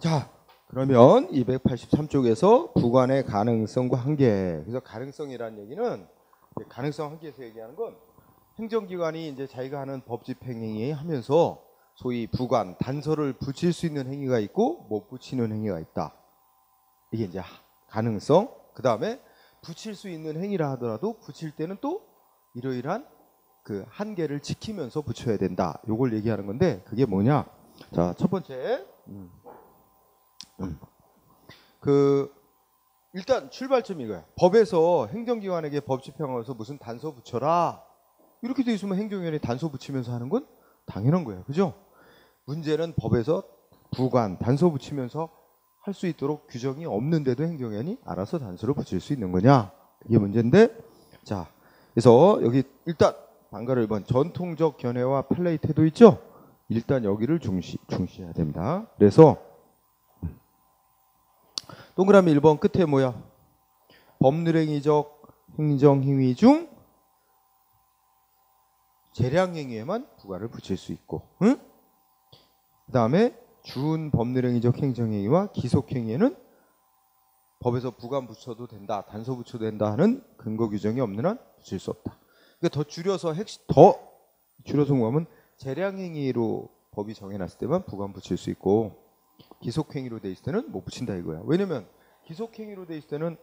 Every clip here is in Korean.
자, 그러면 283쪽에서 부관의 가능성과 한계. 그래서 가능성이라는 얘기는 가능성 한계에서 얘기하는 건 행정기관이 이제 자기가 하는 법 집행행위 하면서 소위 부관 단서를 붙일 수 있는 행위가 있고 못 붙이는 행위가 있다. 이게 이제 가능성. 그 다음에 붙일 수 있는 행위라 하더라도 붙일 때는 또 이러이러한 그 한계를 지키면서 붙여야 된다. 요걸 얘기하는 건데 그게 뭐냐? 자, 첫 번째. 일단 출발점이 이거야. 법에서 행정기관에게 법 집행하면서 무슨 단서 붙여라 이렇게 돼 있으면 행정위원회 단서 붙이면서 하는 건 당연한 거야, 그죠? 문제는 법에서 부관 단서 붙이면서 할 수 있도록 규정이 없는데도 행정위원이 알아서 단서를 붙일 수 있는 거냐, 이게 문제인데. 자, 그래서 여기 일단 방가를 1번 전통적 견해와 판례의 태도 있죠. 일단 여기를 중시해야 됩니다. 그래서 동그라미 1번 끝에 뭐야? 법률행위적 행정행위 중 재량행위에만 부관을 붙일 수 있고, 응? 그 다음에 준법률행위적 행정행위와 기속행위에는 법에서 부관 붙여도 된다, 단서 붙여도 된다 하는 근거 규정이 없는 한 붙일 수 없다. 그러니까 더 줄여서 뭐하면 재량행위로 법이 정해놨을 때만 부관 붙일 수 있고 기속행위로 돼 있을 때는 못 붙인다 이거야. 왜냐면 기속행위로 돼 있을 때는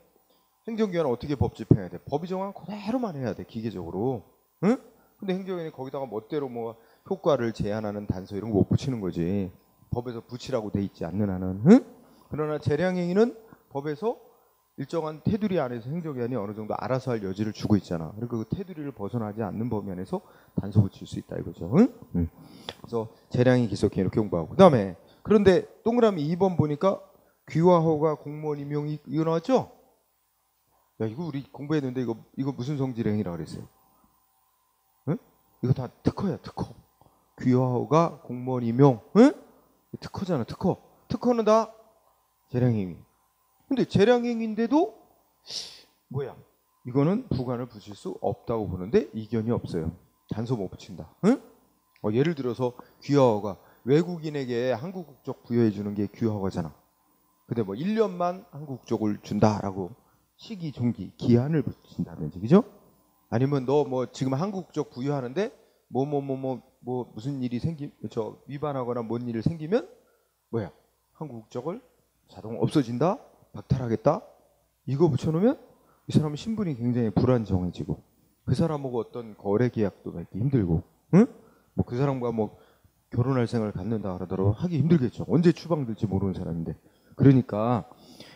행정기관은 어떻게 법 집행해야 돼? 법이 정한 그대로만 해야 돼, 기계적으로. 응? 근데 행정기관이 거기다가 멋대로 뭐 효과를 제한하는 단서 이런 거 못 붙이는 거지. 법에서 붙이라고 돼 있지 않는 한은. 응? 그러나 재량행위는 법에서 일정한 테두리 안에서 행정기관이 어느 정도 알아서 할 여지를 주고 있잖아. 그러니까 그 테두리를 벗어나지 않는 범위 안에서 단서 붙일 수 있다 이거죠. 응? 응. 그래서 재량이 기속행위 이렇게 공부하고. 그 다음에 그런데 동그라미 2번 보니까 귀와 허가 공무원 임용이 이거 나왔죠? 야, 이거 우리 공부했는데 이거 무슨 성질의 행위라 그랬어요? 응? 이거 다 특허야, 특허. 귀와 허가 공무원 임용. 응? 특허잖아, 특허. 특허는 다 재량행위. 근데 재량행위인데도 뭐야? 이거는 부관을 붙일 수 없다고 보는데 이견이 없어요. 단서 못 붙인다. 응? 예를 들어서 귀와 허가, 외국인에게 한국 국적 부여해 주는 게 귀화 허가잖아. 근데 뭐 1년만 한국 국적을 준다라고 시기 종기 기한을 붙인다든지, 그죠? 아니면 너 뭐 지금 한국 국적 부여하는데 뭐 무슨 일이 위반하거나 뭔 일이 생기면 뭐야? 한국 국적을 자동 없어진다, 박탈하겠다. 이거 붙여놓으면 이 사람 신분이 굉장히 불안정해지고 그 사람하고 어떤 거래 계약도 맺기 힘들고, 응? 뭐 그 사람과 뭐 결혼할 생각을 갖는다 그러더라도 하기 힘들겠죠. 언제 추방될지 모르는 사람인데. 그러니까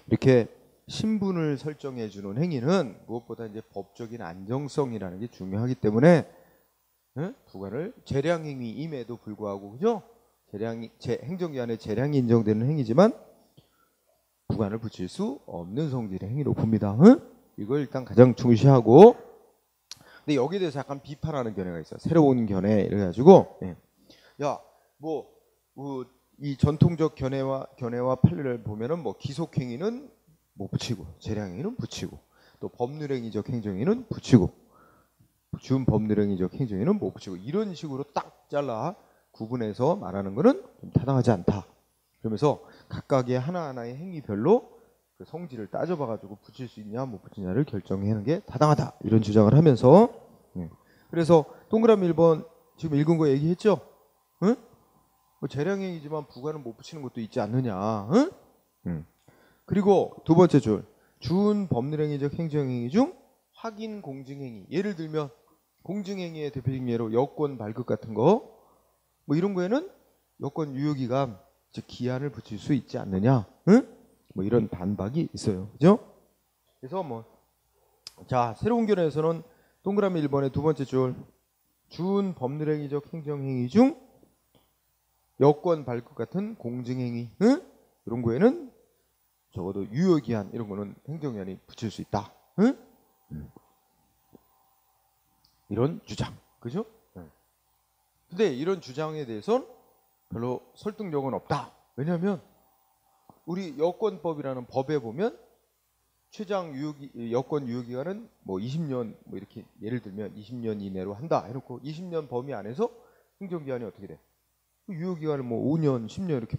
이렇게 신분을 설정해 주는 행위는 무엇보다 이제 법적인 안정성이라는 게 중요하기 때문에, 응? 부관을 재량행위임에도 불구하고, 그죠? 행정기관의 재량이 인정되는 행위지만 부관을 붙일 수 없는 성질의 행위로 봅니다. 응? 이걸 일단 가장 중시하고. 근데 여기에 대해서 약간 비판하는 견해가 있어. 새로운 견해 이래가지고, 예. 야, 이 전통적 견해와 판례를 보면은 뭐 기속행위는 못 붙이고 재량행위는 붙이고 또 법률행위적 행정행위는 붙이고 준법률행위적 행정행위는 못 붙이고 이런 식으로 딱 잘라 구분해서 말하는 거는 좀 타당하지 않다. 그러면서 각각의 하나하나의 행위별로 그 성질을 따져봐가지고 붙일 수 있냐 못 붙이냐를 결정하는 게 타당하다, 이런 주장을 하면서, 그래서 동그라미 1번 지금 읽은 거 얘기했죠? 응? 뭐 재량행위지만 부관은 못 붙이는 것도 있지 않느냐. 응? 그리고 두 번째 줄 준법률행위적 행정행위 중 확인 공증행위. 예를 들면 공증행위의 대표적인 예로 여권 발급 같은 거, 뭐 이런 거에는 여권 유효기간 즉 기한을 붙일 수 있지 않느냐. 응? 뭐 이런 반박이 있어요, 그죠? 그래서 자, 새로운 견해에서는 동그라미 1번의 두 번째 줄 준법률행위적 행정행위 중 여권 발급 같은 공증행위, 응? 이런 거에는 적어도 유효기한 이런 거는 행정기관이 붙일 수 있다. 응? 이런 주장, 그죠? 근데 이런 주장에 대해서는 별로 설득력은 없다. 왜냐하면 우리 여권법이라는 법에 보면 최장 여권 유효기간은 뭐 20년 뭐 이렇게 예를 들면 20년 이내로 한다 해놓고 20년 범위 안에서 행정기관이 어떻게 돼? 유효기간을 뭐 5년, 10년 이렇게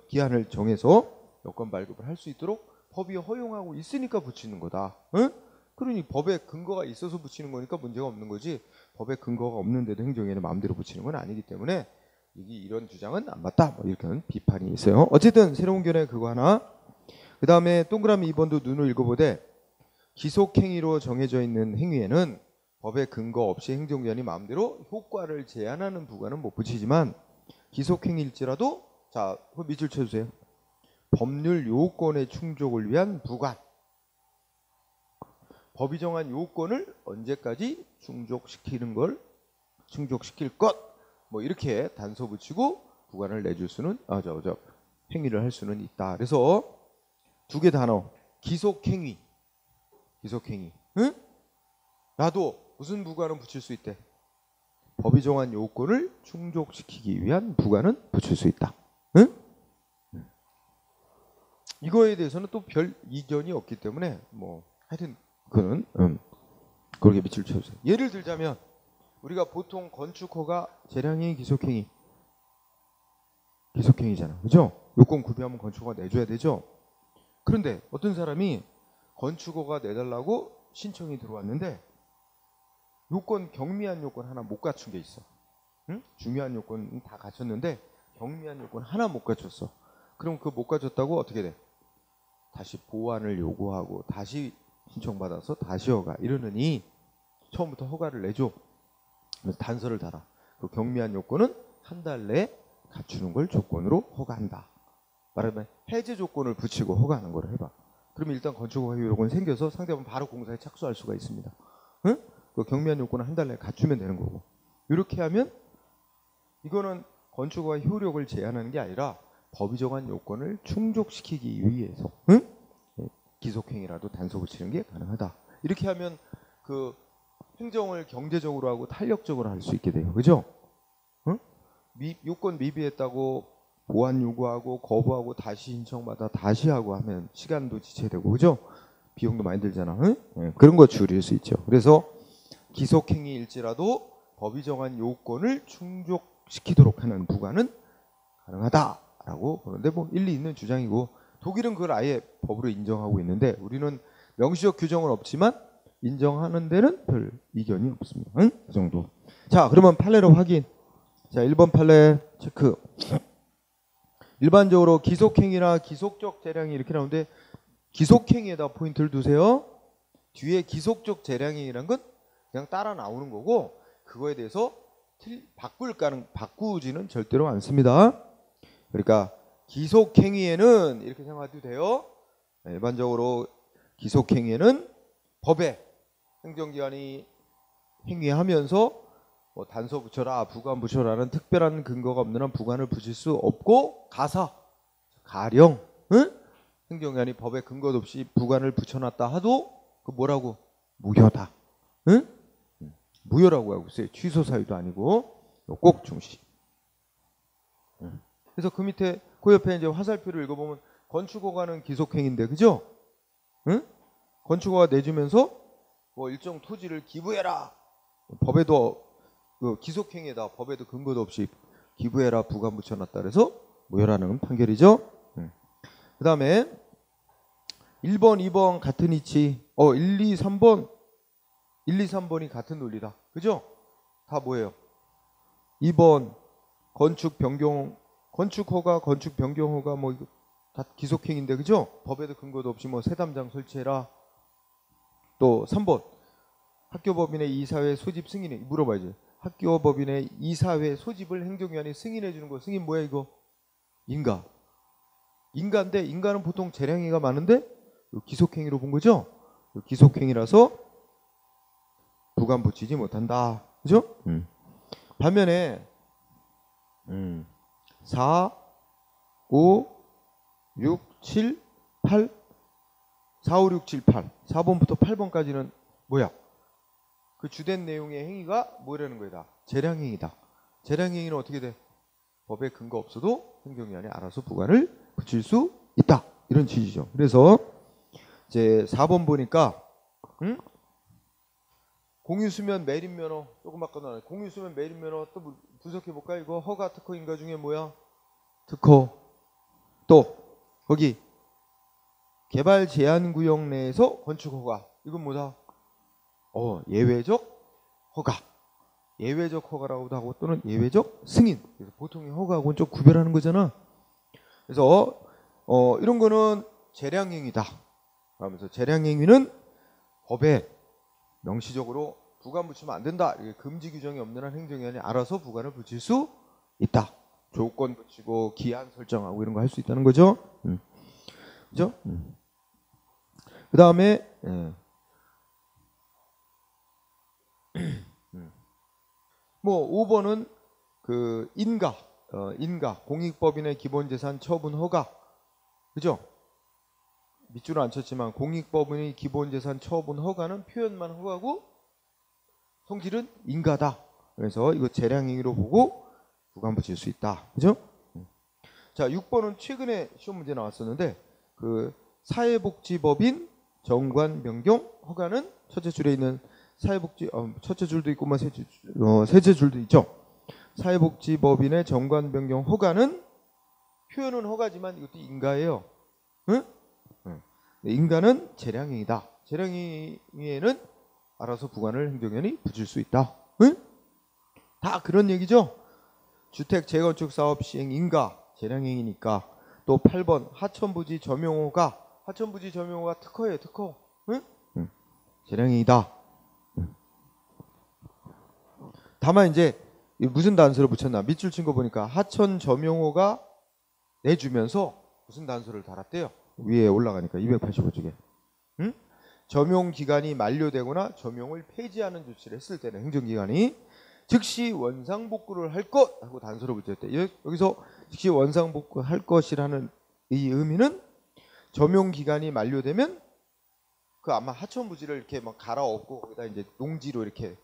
기한을 정해서 여건 발급을 할 수 있도록 법이 허용하고 있으니까 붙이는 거다. 응? 그러니 법에 근거가 있어서 붙이는 거니까 문제가 없는 거지, 법에 근거가 없는데도 행정위원회 마음대로 붙이는 건 아니기 때문에 이런 주장은 안 맞다, 뭐 이렇게 비판이 있어요. 어쨌든 새로운 견해 그거 하나. 그 다음에 동그라미 2번도 눈을 읽어보되, 기속행위로 정해져 있는 행위에는 법의 근거 없이 행정기관이 마음대로 효과를 제한하는 부과는 못 붙이지만, 기속행위일지라도, 자, 그 밑줄 쳐주세요. 법률 요건의 충족을 위한 부관, 법이 정한 요건을 언제까지 충족시킬 것, 뭐 이렇게 단서 붙이고 부관을 내줄 수는, 행위를 할 수는 있다. 그래서 두 개 단어, 기속행위, 응? 나도 무슨 부관은 붙일 수 있대? 법이 정한 요건을 충족시키기 위한 부관은 붙일 수 있다. 응? 이거에 대해서는 또 별 이견이 없기 때문에 뭐 하여튼 그거는 그렇게 밑줄 쳐주세요. 예를 들자면 우리가 보통 건축허가 재량행위, 기속행위잖아, 그죠? 요건 구비하면 건축허가 내줘야 되죠. 그런데 어떤 사람이 건축허가 내달라고 신청이 들어왔는데 요건, 경미한 요건 하나 못 갖춘 게 있어. 응? 중요한 요건 다 갖췄는데 경미한 요건 하나 못 갖췄어. 그럼 그 못 갖췄다고 어떻게 돼? 다시 보완을 요구하고 다시 신청받아서 다시 허가 이러느니 처음부터 허가를 내줘. 그래서 단서를 달아. 그 경미한 요건은 한 달 내에 갖추는 걸 조건으로 허가한다. 말하면 해제 조건을 붙이고 허가하는 거를 해봐. 그러면 일단 건축허가 요건이 생겨서 상대방은 바로 공사에 착수할 수가 있습니다. 응? 그 경미한 요건은 한 달 내에 갖추면 되는 거고. 이렇게 하면 이거는 건축허가 효력을 제한하는 게 아니라 법이 정한 요건을 충족시키기 위해서, 응? 기속행위라도 단서 붙이는 게 가능하다. 이렇게 하면 그 행정을 경제적으로 하고 탄력적으로 할 수 있게 돼요. 그죠? 응? 요건 미비했다고 보완 요구하고 거부하고 다시 신청받아 다시 하고 하면 시간도 지체되고, 그죠? 비용도 많이 들잖아. 응? 네, 그런 거 줄일 수 있죠. 그래서 기속행위일지라도 법이 정한 요건을 충족시키도록 하는 부과는 가능하다라고 보는데, 뭐 일리 있는 주장이고, 독일은 그걸 아예 법으로 인정하고 있는데 우리는 명시적 규정은 없지만 인정하는 데는 별 이견이 없습니다. 응? 그 정도. 자, 그러면 판례로 확인. 자, 1번 판례 체크. 일반적으로 기속행위나 기속적 재량이 이렇게 나오는데 기속행위에다 포인트를 두세요. 뒤에 기속적 재량이라는 건 그냥 따라 나오는 거고, 그거에 대해서 바꾸지는 절대로 않습니다. 그러니까 기속행위에는 이렇게 생각해도 돼요. 일반적으로 기속행위에는 법에 행정기관이 행위하면서 뭐 단서 붙여라, 부관 붙여라는 특별한 근거가 없는 한 부관을 붙일 수 없고, 가령 행정기관이 법에 근거도 없이 부관을 붙여놨다 하도 그 뭐라고? 무효다. 응? 무효라고 하고 있어요. 취소 사유도 아니고. 꼭 중시. 그래서 그 밑에 그 옆에 이제 화살표를 읽어보면 건축허가는 기속행위인데, 그죠? 응? 건축허가 내주면서 뭐 일정 토지를 기부해라. 법에도 그 기속행위에다 법에도 근거도 없이 기부해라 부관 붙여놨다 그래서 무효라는 판결이죠. 그 다음에 1번, 2번 같은 이치. 1, 2, 3번. 1, 2, 3번이 같은 논리다. 그죠? 다 뭐예요? 2번 건축 변경, 건축허가, 건축 변경허가 뭐 이거 다 기속행위인데, 그죠? 법에도 근거도 없이 뭐 세담장 설치해라. 또 3번 학교법인의 이사회 소집 승인이 물어봐야지. 학교법인의 이사회 소집을 행정위원회 승인해 주는 거. 승인 뭐야 이거? 인가인데 인가는 보통 재량행위가 많은데 기속행위로 본 거죠? 기속행위라서 부관 붙이지 못한다. 그죠? 반면에 4, 5, 6, 7, 8 4, 5, 6, 7, 8 4번부터 8번까지는 뭐야? 그 주된 내용의 행위가 뭐라는 거야? 다 재량행위다. 재량행위는 어떻게 돼? 법에 근거 없어도 행정위원회 알아서 부관을 붙일 수 있다. 이런 취지죠. 그래서 이제 4번 보니까 공유수면 매립면허 조금 바꿔놔. 공유수면 매립면허 또 분석해 볼까? 이거 허가 특허 인가 중에 뭐야? 특허. 또 거기 개발 제한 구역 내에서 건축 허가. 이건 뭐다? 예외적 허가. 예외적 허가라고도 하고 또는 예외적 승인. 그래서 보통의 허가하고는 좀 구별하는 거잖아. 그래서 이런 거는 재량행위다. 그러면서 재량행위는 법에 명시적으로 부관 붙이면 안 된다. 이게 금지 규정이 없는 한 행정기관이 알아서 부관을 붙일 수 있다. 조건 붙이고 기한 설정하고 이런 거 할 수 있다는 거죠. 그죠? 그 다음에 뭐 5번은 그 인가 공익법인의 기본재산 처분 허가. 그죠? 밑줄을 안 쳤지만 공익법인의 기본재산 처분 허가는 표현만 허가고 성질은 인가다. 그래서 이거 재량행위로 보고 부관 붙일 수 있다. 그죠? 자, 6번은 최근에 시험 문제 나왔었는데 그 사회복지법인 정관 변경 허가는 첫째 줄에 있는 사회복지 첫째 줄도 있고 셋째 줄도 있죠. 사회복지법인의 정관 변경 허가는 표현은 허가지만 이것도 인가예요. 응? 인가는 재량행위다. 재량행위에는 알아서 부관을 행정기관이 붙일 수 있다. 응? 다 그런 얘기죠. 주택 재건축 사업 시행 인가 재량행위니까. 또 8번 하천부지 점용허가. 하천부지 점용허가 특허예요. 특허. 응? 재량행위다. 다만 이제 무슨 단서를 붙였나 밑줄 친 거 보니까 하천 점용허가 내주면서 무슨 단서를 달았대요. 위에 올라가니까 285쪽에 점용 기간이 만료되거나 점용을 폐지하는 조치를 했을 때는 행정기관이 즉시 원상복구를 할 것 하고 단서를 붙였대. 여기서 즉시 원상복구할 것이라는 이 의미는 점용 기간이 만료되면 그 아마 하천부지를 이렇게 막 갈아엎고 거기다 이제 농지로 이렇게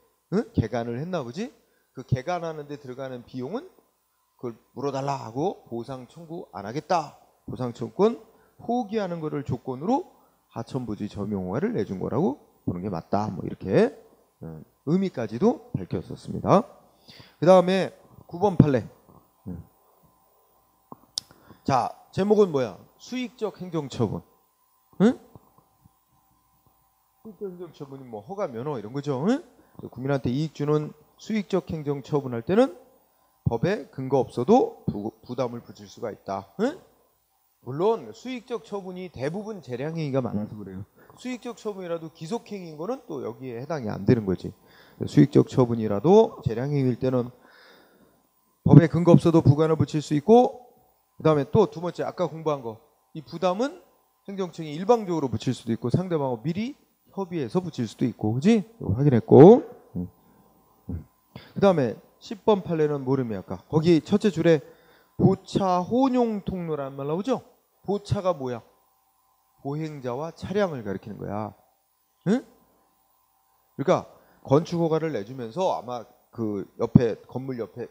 개간을 했나 보지. 그 개간하는 데 들어가는 비용은 그걸 물어달라 하고 보상 청구 안 하겠다. 보상 청구권 포기하는 거를 조건으로 하천부지 점용허가를 내준 거라고 보는 게 맞다. 뭐 이렇게 의미까지도 밝혔었습니다. 그 다음에 9번 판례. 자, 제목은 뭐야? 수익적 행정처분. 응? 수익적 행정처분이 뭐 허가 면허 이런 거죠. 응? 국민한테 이익 주는 수익적 행정처분할 때는 법에 근거 없어도 부담을 붙일 수가 있다. 응? 물론 수익적 처분이 대부분 재량행위가 많아서 그래요. 수익적 처분이라도 기속행위인 거는 또 여기에 해당이 안 되는 거지. 수익적 처분이라도 재량행위일 때는 법에 근거 없어도 부관을 붙일 수 있고, 그 다음에 또 두 번째 아까 공부한 거, 이 부담은 행정청이 일방적으로 붙일 수도 있고 상대방하고 미리 협의해서 붙일 수도 있고, 그지? 이거 확인했고, 그 다음에 10번 판례는 뭐름이 아까 거기 첫째 줄에 보차 혼용 통로라는 말 나오죠? 보차가 뭐야? 보행자와 차량을 가리키는 거야. 응? 그러니까 건축 허가를 내주면서 아마 그 옆에 건물 옆에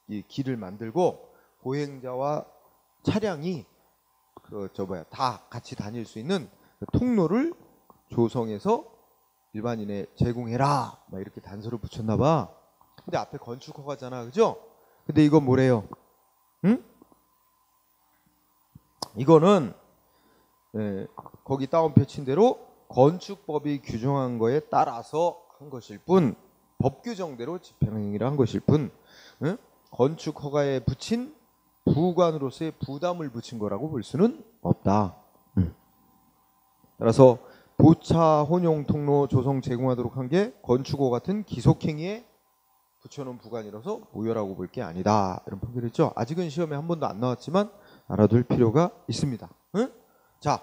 이 길을 만들고 보행자와 차량이 다 같이 다닐 수 있는 그 통로를 조성해서 일반인에 제공해라. 막 이렇게 단서를 붙였나 봐. 근데 앞에 건축 허가잖아. 그죠? 근데 이건 뭐래요? 응? 이거는 거기 다운표 친 대로 건축법이 규정한 거에 따라서 한 것일 뿐, 법 규정대로 집행행위를 한 것일 뿐, 건축 허가에 붙인 부관으로서의 부담을 붙인 거라고 볼 수는 없다. 따라서 보차 혼용 통로 조성 제공하도록 한 게 건축허 같은 기속행위에 붙여놓은 부관이라서 무효라고 볼 게 아니다. 이런 판결을 했죠. 아직은 시험에 한 번도 안 나왔지만 알아둘 필요가 있습니다. 응? 자,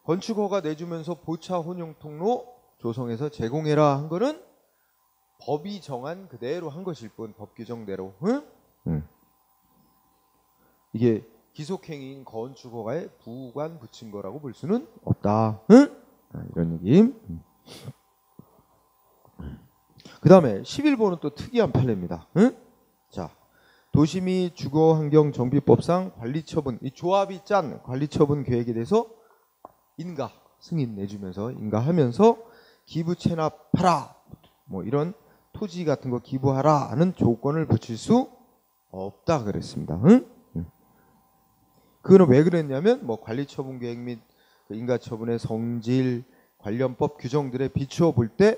건축허가 내주면서 보차 혼용 통로 조성해서 제공해라 한 거는 법이 정한 그대로 한 것일 뿐, 법 규정대로. 응? 이게 기속행위인 건축허가에 부관 붙인 거라고 볼 수는 없다. 응? 이런 얘기. 그 다음에 11번은 또 특이한 판례입니다. 응? 자, 도시 및 주거환경정비법상 관리처분, 이 조합이 짠 관리처분 계획에 대해서 인가, 승인 내주면서 인가하면서 기부 체납하라, 뭐 이런 토지 같은 거 기부하라 하는 조건을 붙일 수 없다 그랬습니다. 응? 그거는 왜 그랬냐면 뭐 관리처분 계획 및 인가처분의 성질, 관련법 규정들에 비추어 볼 때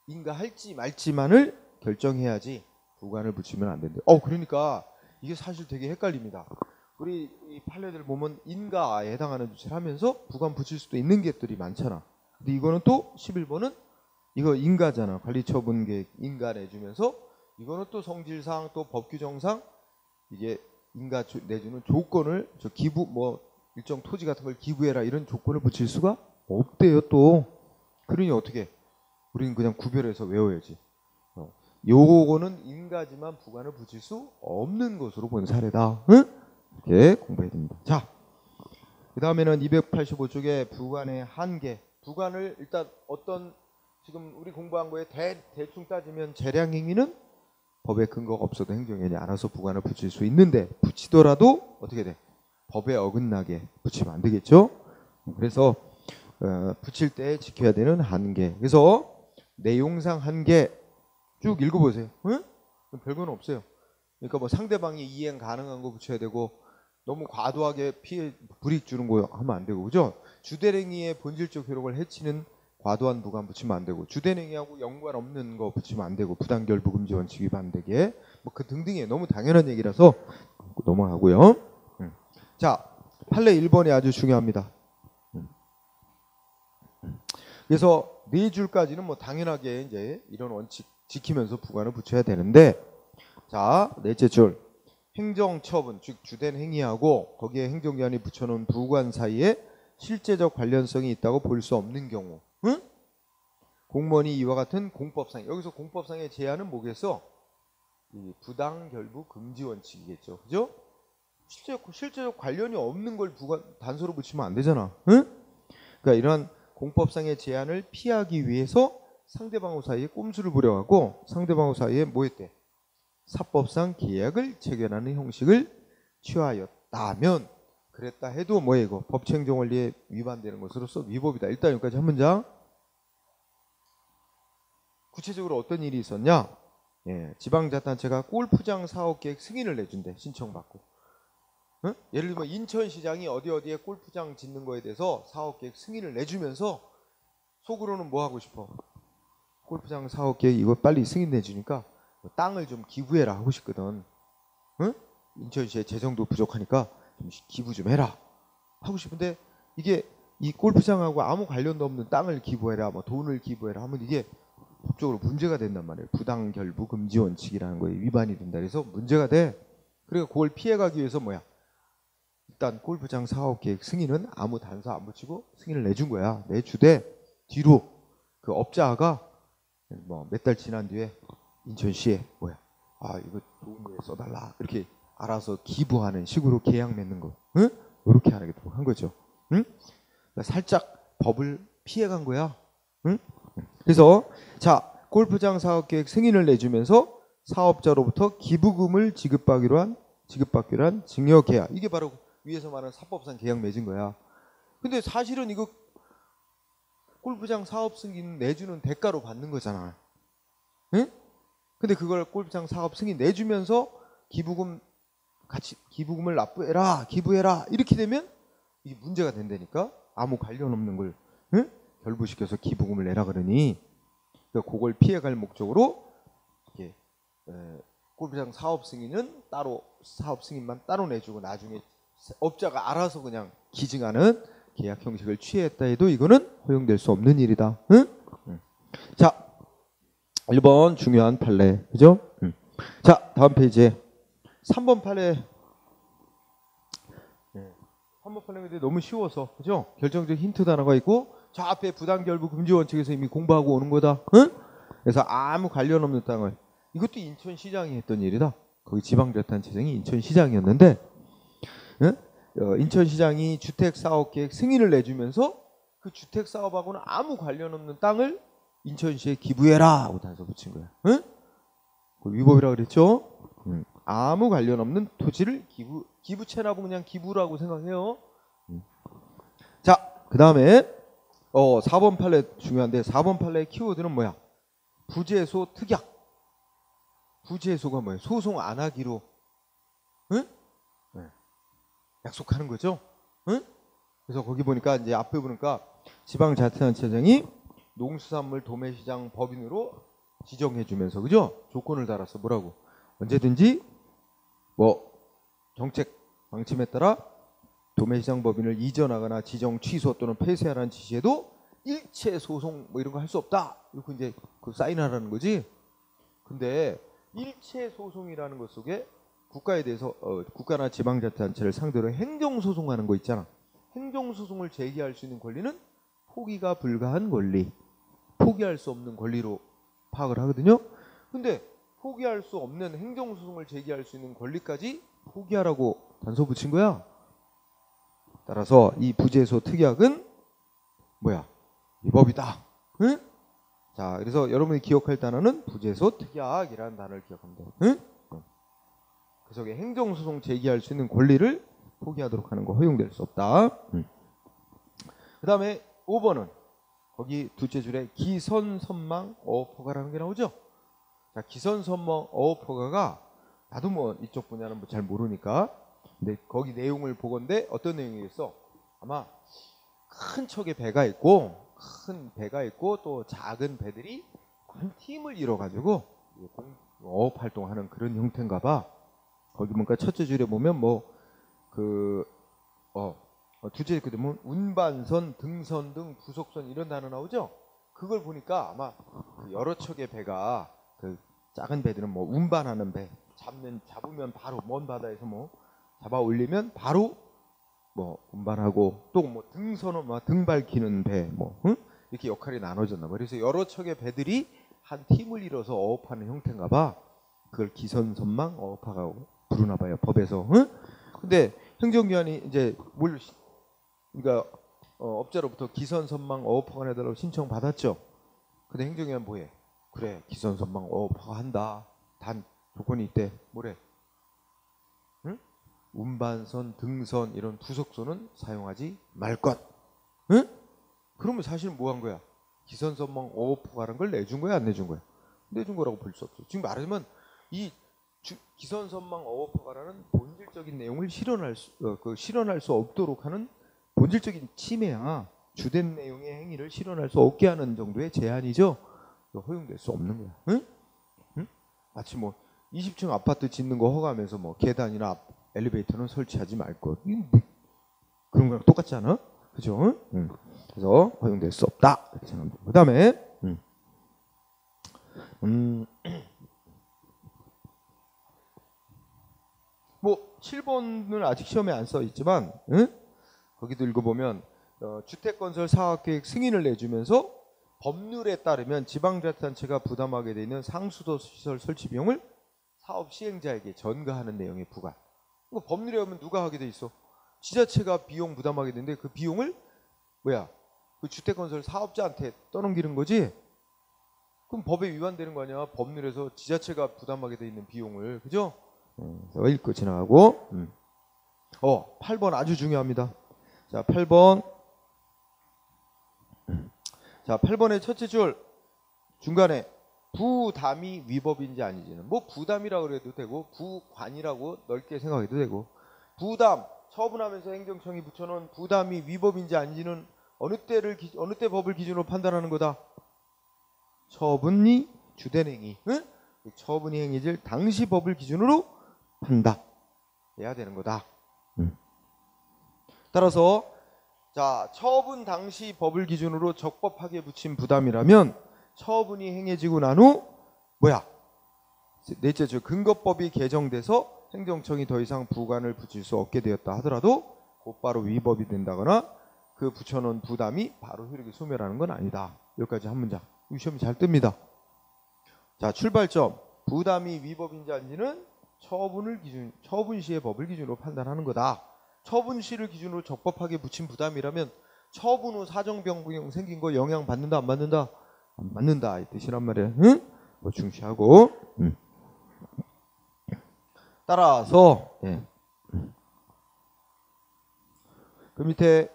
인가할지 말지만을 결정해야지 부관을 붙이면 안 된대. 그러니까 이게 사실 되게 헷갈립니다. 우리 이 판례들 보면 인가에 해당하는 조치를 하면서 부관 붙일 수도 있는 것들이 많잖아. 근데 이거는 또 11번은 이거 인가잖아. 관리처분 계획 인가 내주면서 이거는 또 성질상 또 법규정상 이게 인가 내주는 조건을 저 기부 뭐 일정 토지 같은 걸 기부해라 이런 조건을 붙일 수가 없대요 또. 그러니 어떻게? 우리는 그냥 구별해서 외워야지. 요거는 인가지만 부관을 붙일 수 없는 것으로 본 사례다. 응? 이렇게 공부해야 됩니다. 자, 그 다음에는 285쪽에 부관의 한계. 부관을 일단 어떤 지금 우리 공부한 거에 대충 따지면 재량행위는 법에 근거가 없어도 행정연이 알아서 부관을 붙일 수 있는데 붙이더라도 어떻게 돼? 법에 어긋나게 붙이면 안 되겠죠? 그래서 붙일 때 지켜야 되는 한계. 그래서 내용상 한계 쭉 읽어보세요. 응? 별거는 없어요. 그러니까 뭐 상대방이 이행 가능한 거 붙여야 되고 너무 과도하게 피해 불이익 주는 거 하면 안 되고 그죠? 주대행위의 본질적 효력을 해치는 과도한 부관 붙이면 안 되고 주대행위하고 연관 없는 거 붙이면 안 되고 부당결부 금지 원칙 위반되게 뭐 그 등등의 너무 당연한 얘기라서 넘어가고요. 자, 판례 1번이 아주 중요합니다. 그래서 네 줄까지는 뭐 당연하게 이제 이런 원칙 지키면서 부관을 붙여야 되는데 자, 넷째 줄 행정처분 즉 주된 행위하고 거기에 행정기관이 붙여놓은 부관 사이에 실제적 관련성이 있다고 볼 수 없는 경우 응? 공무원이 이와 같은 공법상 여기서 공법상의 제한은 뭐겠어? 이 부당결부 금지 원칙이겠죠. 그죠? 실제적 관련이 없는 걸 부관 단서로 붙이면 안 되잖아. 응? 그러니까 이러한 공법상의 제한을 피하기 위해서 상대방하고 사이에 꼼수를 부려가고 상대방하고 사이에 뭐 했대? 사법상 계약을 체결하는 형식을 취하였다면 그랬다 해도 뭐야 이거 법치행정 원리에 위반되는 것으로서 위법이다. 일단 여기까지 한 문장. 구체적으로 어떤 일이 있었냐? 지방자치단체가 골프장 사업계획 승인을 내준대. 신청받고. 응? 예를 들면 인천시장이 어디에 골프장 짓는 거에 대해서 사업계획 승인을 내주면서 속으로는 뭐 하고 싶어? 골프장 사업계획 이거 빨리 승인 내주니까 땅을 좀 기부해라 하고 싶거든. 응? 인천시에 재정도 부족하니까 좀 기부 좀 해라 하고 싶은데 이게 이 골프장하고 아무 관련도 없는 땅을 기부해라 뭐 돈을 기부해라 하면 이게 법적으로 문제가 된단 말이에요. 부당결부 금지 원칙이라는 거에 위반이 된다. 그래서 문제가 돼. 그러니까 그걸 피해가기 위해서 뭐야? 일단 골프장 사업계획 승인은 아무 단서 안 붙이고 승인을 내준 거야. 내주되 뒤로 그 업자가 뭐 몇 달 지난 뒤에 인천시에 뭐야? 이거 돈을 써달라 이렇게 알아서 기부하는 식으로 계약 맺는 거. 응? 이렇게 하겠다고 한 거죠. 응? 그러니까 살짝 법을 피해간 거야. 응? 그래서 자 골프장 사업계획 승인을 내주면서 사업자로부터 기부금을 지급받기로 한 증여계약. 이게 바로 위에서 말하는 사법상 계약 맺은 거야. 근데 사실은 이거 골프장 사업 승인 내주는 대가로 받는 거잖아. 응? 근데 그걸 골프장 사업 승인 내주면서 기부금을 납부해라, 기부해라 이렇게 되면 이게 문제가 된다니까. 아무 관련 없는 걸 응? 결부시켜서 기부금을 내라 그러니 그러니까 그걸 피해갈 목적으로 이렇게 골프장 사업 승인은 따로 사업 승인만 따로 내주고 나중에 업자가 알아서 그냥 기증하는 계약 형식을 취했다 해도 이거는 허용될 수 없는 일이다. 응? 자, 1번 중요한 판례. 그죠? 자, 다음 페이지에 3번 판례. 3번 판례인데 너무 쉬워서. 그죠? 결정적 힌트 단어가 있고 저 앞에 부당결부 금지 원칙에서 이미 공부하고 오는 거다. 응? 그래서 아무 관련 없는 땅을 이것도 인천시장이 했던 일이다. 거기 지방자치단체장이 인천시장이었는데 응? 인천시장이 주택사업계획 승인을 내주면서 그 주택사업하고는 아무 관련 없는 땅을 인천시에 기부해라 하고 단서 붙인 거야. 응? 위법이라고 그랬죠? 아무 관련 없는 토지를 기부채라고 그냥 기부라고 생각해요. 자, 그 다음에 4번 판례 중요한데 4번 판례의 키워드는 뭐야? 부재소 특약. 부재소가 뭐예요? 소송 안 하기로. 응? 네. 약속하는 거죠. 응? 그래서 거기 보니까 이제 앞에 보니까 지방자치단체장이 농수산물 도매시장 법인으로 지정해주면서 그죠? 조건을 달았어. 뭐라고? 언제든지 뭐 정책 방침에 따라 도매시장 법인을 이전하거나 지정 취소 또는 폐쇄하라는 지시에도 일체 소송 뭐 이런 거 할 수 없다. 이렇게 이제 그 사인하라는 거지. 근데 일체 소송이라는 것 속에 국가에 대해서 국가나 지방자치단체를 상대로 행정소송하는 거 있잖아. 행정소송을 제기할 수 있는 권리는 포기가 불가한 권리, 포기할 수 없는 권리로 파악을 하거든요. 근데 포기할 수 없는 행정소송을 제기할 수 있는 권리까지 포기하라고 단서 붙인 거야. 따라서 이 부재소 특약은 뭐야? 위법이다. 응? 자, 그래서 여러분이 기억할 단어는 부재소 특약이라는 단어를 기억하면 돼. 응? 그 속에 행정소송 제기할 수 있는 권리를 포기하도록 하는 거 허용될 수 없다. 그 다음에 5번은 거기 둘째 줄에 기선선망 어업허가라는 게 나오죠. 자, 기선선망 어업허가가 나도 뭐 이쪽 분야는 뭐 잘 모르니까 근데 거기 내용을 보건데 어떤 내용이겠어? 아마 큰 척의 배가 있고 또 작은 배들이 한 팀을 이뤄가지고 어업 활동하는 그런 형태인가 봐. 거기 뭔가 첫째 줄에 보면 둘째 줄에 보면 운반선, 등선 등 부속선 이런 단어 나오죠. 그걸 보니까 아마 그 여러 척의 배가 그 작은 배들은 뭐 운반하는 배, 잡으면 바로 먼 바다에서 뭐 잡아 올리면 바로 뭐 운반하고 또 뭐 등선은 막 등 밝히는 배 뭐 이렇게 역할이 나눠졌나 봐. 그래서 여러 척의 배들이 한 팀을 이뤄서 어업하는 형태인가 봐. 그걸 기선선망 어업하고 부르나 봐요, 법에서. 근데 행정기관이 이제 그러니까 업자로부터 기선선망 어업허가 해달라고 신청 받았죠. 근데 행정기관 뭐해? 그래, 기선선망 어업허가 한다. 단 조건이 있대. 뭐래? 응? 운반선, 등선 이런 부속선은 사용하지 말 것. 응? 그러면 사실 뭐 한 거야? 기선선망 어업허가라는 걸 내준 거야, 안 내준 거야? 내준 거라고 볼 수 없어. 지금 말하자면 이 기선선망 어업허가라는 본질적인 내용을 실현할 수 없도록 하는 본질적인 침해야. 주된 내용의 행위를 실현할 수 없게 하는 정도의 제한이죠. 허용될 수 없는 거야. 응? 응? 마치 뭐 20층 아파트 짓는 거 허가하면서 뭐 계단이나 엘리베이터는 설치하지 말 것. 그런 거랑 똑같지 않아? 그죠? 응. 그래서 허용될 수 없다. 이렇게 생각합니다. 그 다음에 뭐 7번은 아직 시험에 안 써 있지만 거기도 읽어보면 주택건설 사업계획 승인을 내주면서 법률에 따르면 지방자치단체가 부담하게 돼 있는 상수도 시설 설치 비용을 사업 시행자에게 전가하는 내용의 부과. 법률에 하면 누가 하게 돼 있어? 지자체가 비용 부담하게 되는데 그 비용을 그 주택건설 사업자한테 떠넘기는 거지? 그럼 법에 위반되는 거 아니야? 법률에서 지자체가 부담하게 돼 있는 비용을. 그죠? 읽고 지나가고 8번 아주 중요합니다. 자, 8번. 자, 8번의 첫째 줄 중간에 부담이 위법인지 아닌지는 뭐 부담이라고 그래도 되고 부관이라고 넓게 생각해도 되고 부담 처분하면서 행정청이 붙여놓은 부담이 위법인지 아닌지는 어느 때 법을 기준으로 판단하는 거다. 처분이 주된 행위, 처분이 행해질 당시 법을 기준으로 판단해야 되는 거다. 따라서 자, 처분 당시 법을 기준으로 적법하게 붙인 부담이라면 처분이 행해지고 난 후 넷째 줄 근거법이 개정돼서 행정청이 더 이상 부관을 붙일 수 없게 되었다 하더라도 곧바로 위법이 된다거나 그 붙여놓은 부담이 바로 효력이 소멸하는 건 아니다. 여기까지 한 문장. 이 시험이 잘 뜹니다. 자, 출발점. 부담이 위법인지 아닌지는 처분 시의 법을 기준으로 판단하는 거다. 처분 시를 기준으로 적법하게 붙인 부담이라면 처분 후 사정 변경 생긴 거 영향 받는다 안 받는다? 안 받는다 이 뜻이란 말이야. 뭐 중시하고. 따라서 그 밑에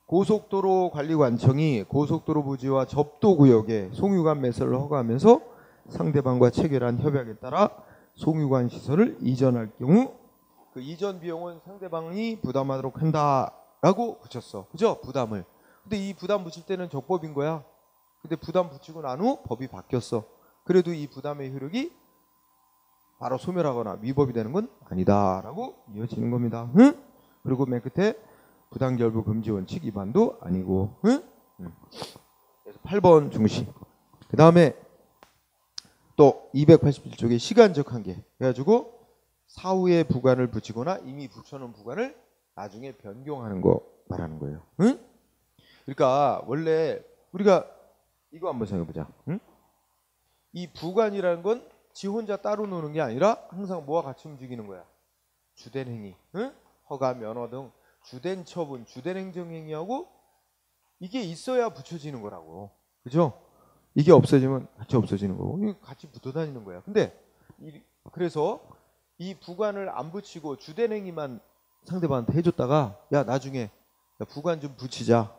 고속도로관리관청이 고속도로 부지와 접도구역에 송유관 매설을 허가하면서 상대방과 체결한 협약에 따라 송유관 시설을 이전할 경우 그 이전 비용은 상대방이 부담하도록 한다라고 붙였어. 그죠? 부담을. 근데 이 부담 붙일 때는 적법인 거야. 근데 부담 붙이고 난 후 법이 바뀌었어. 그래도 이 부담의 효력이 바로 소멸하거나 위법이 되는 건 아니다라고 이어지는 겁니다. 응? 그리고 맨 끝에 부당결부 금지 원칙 위반도 아니고. 응? 그래서 8번 중시. 그 다음에 또 287쪽에 시간적 한계 해가지고 사후에 부관을 붙이거나 이미 붙여놓은 부관을 나중에 변경하는 거 말하는 거예요. 응? 그러니까 원래 우리가 이거 한번 생각해보자. 응? 이 부관이라는 건 지 혼자 따로 노는 게 아니라 항상 뭐와 같이 움직이는 거야. 주된 행위, 응? 허가, 면허 등 주된 처분, 주된 행정행위하고 이게 있어야 붙여지는 거라고. 그죠? 이게 없어지면 같이 없어지는 거고 이게 같이 붙어 다니는 거야. 근데 그래서 이 부관을 안 붙이고 주된 행위만 상대방한테 해줬다가 야 나중에 야, 부관 좀 붙이자,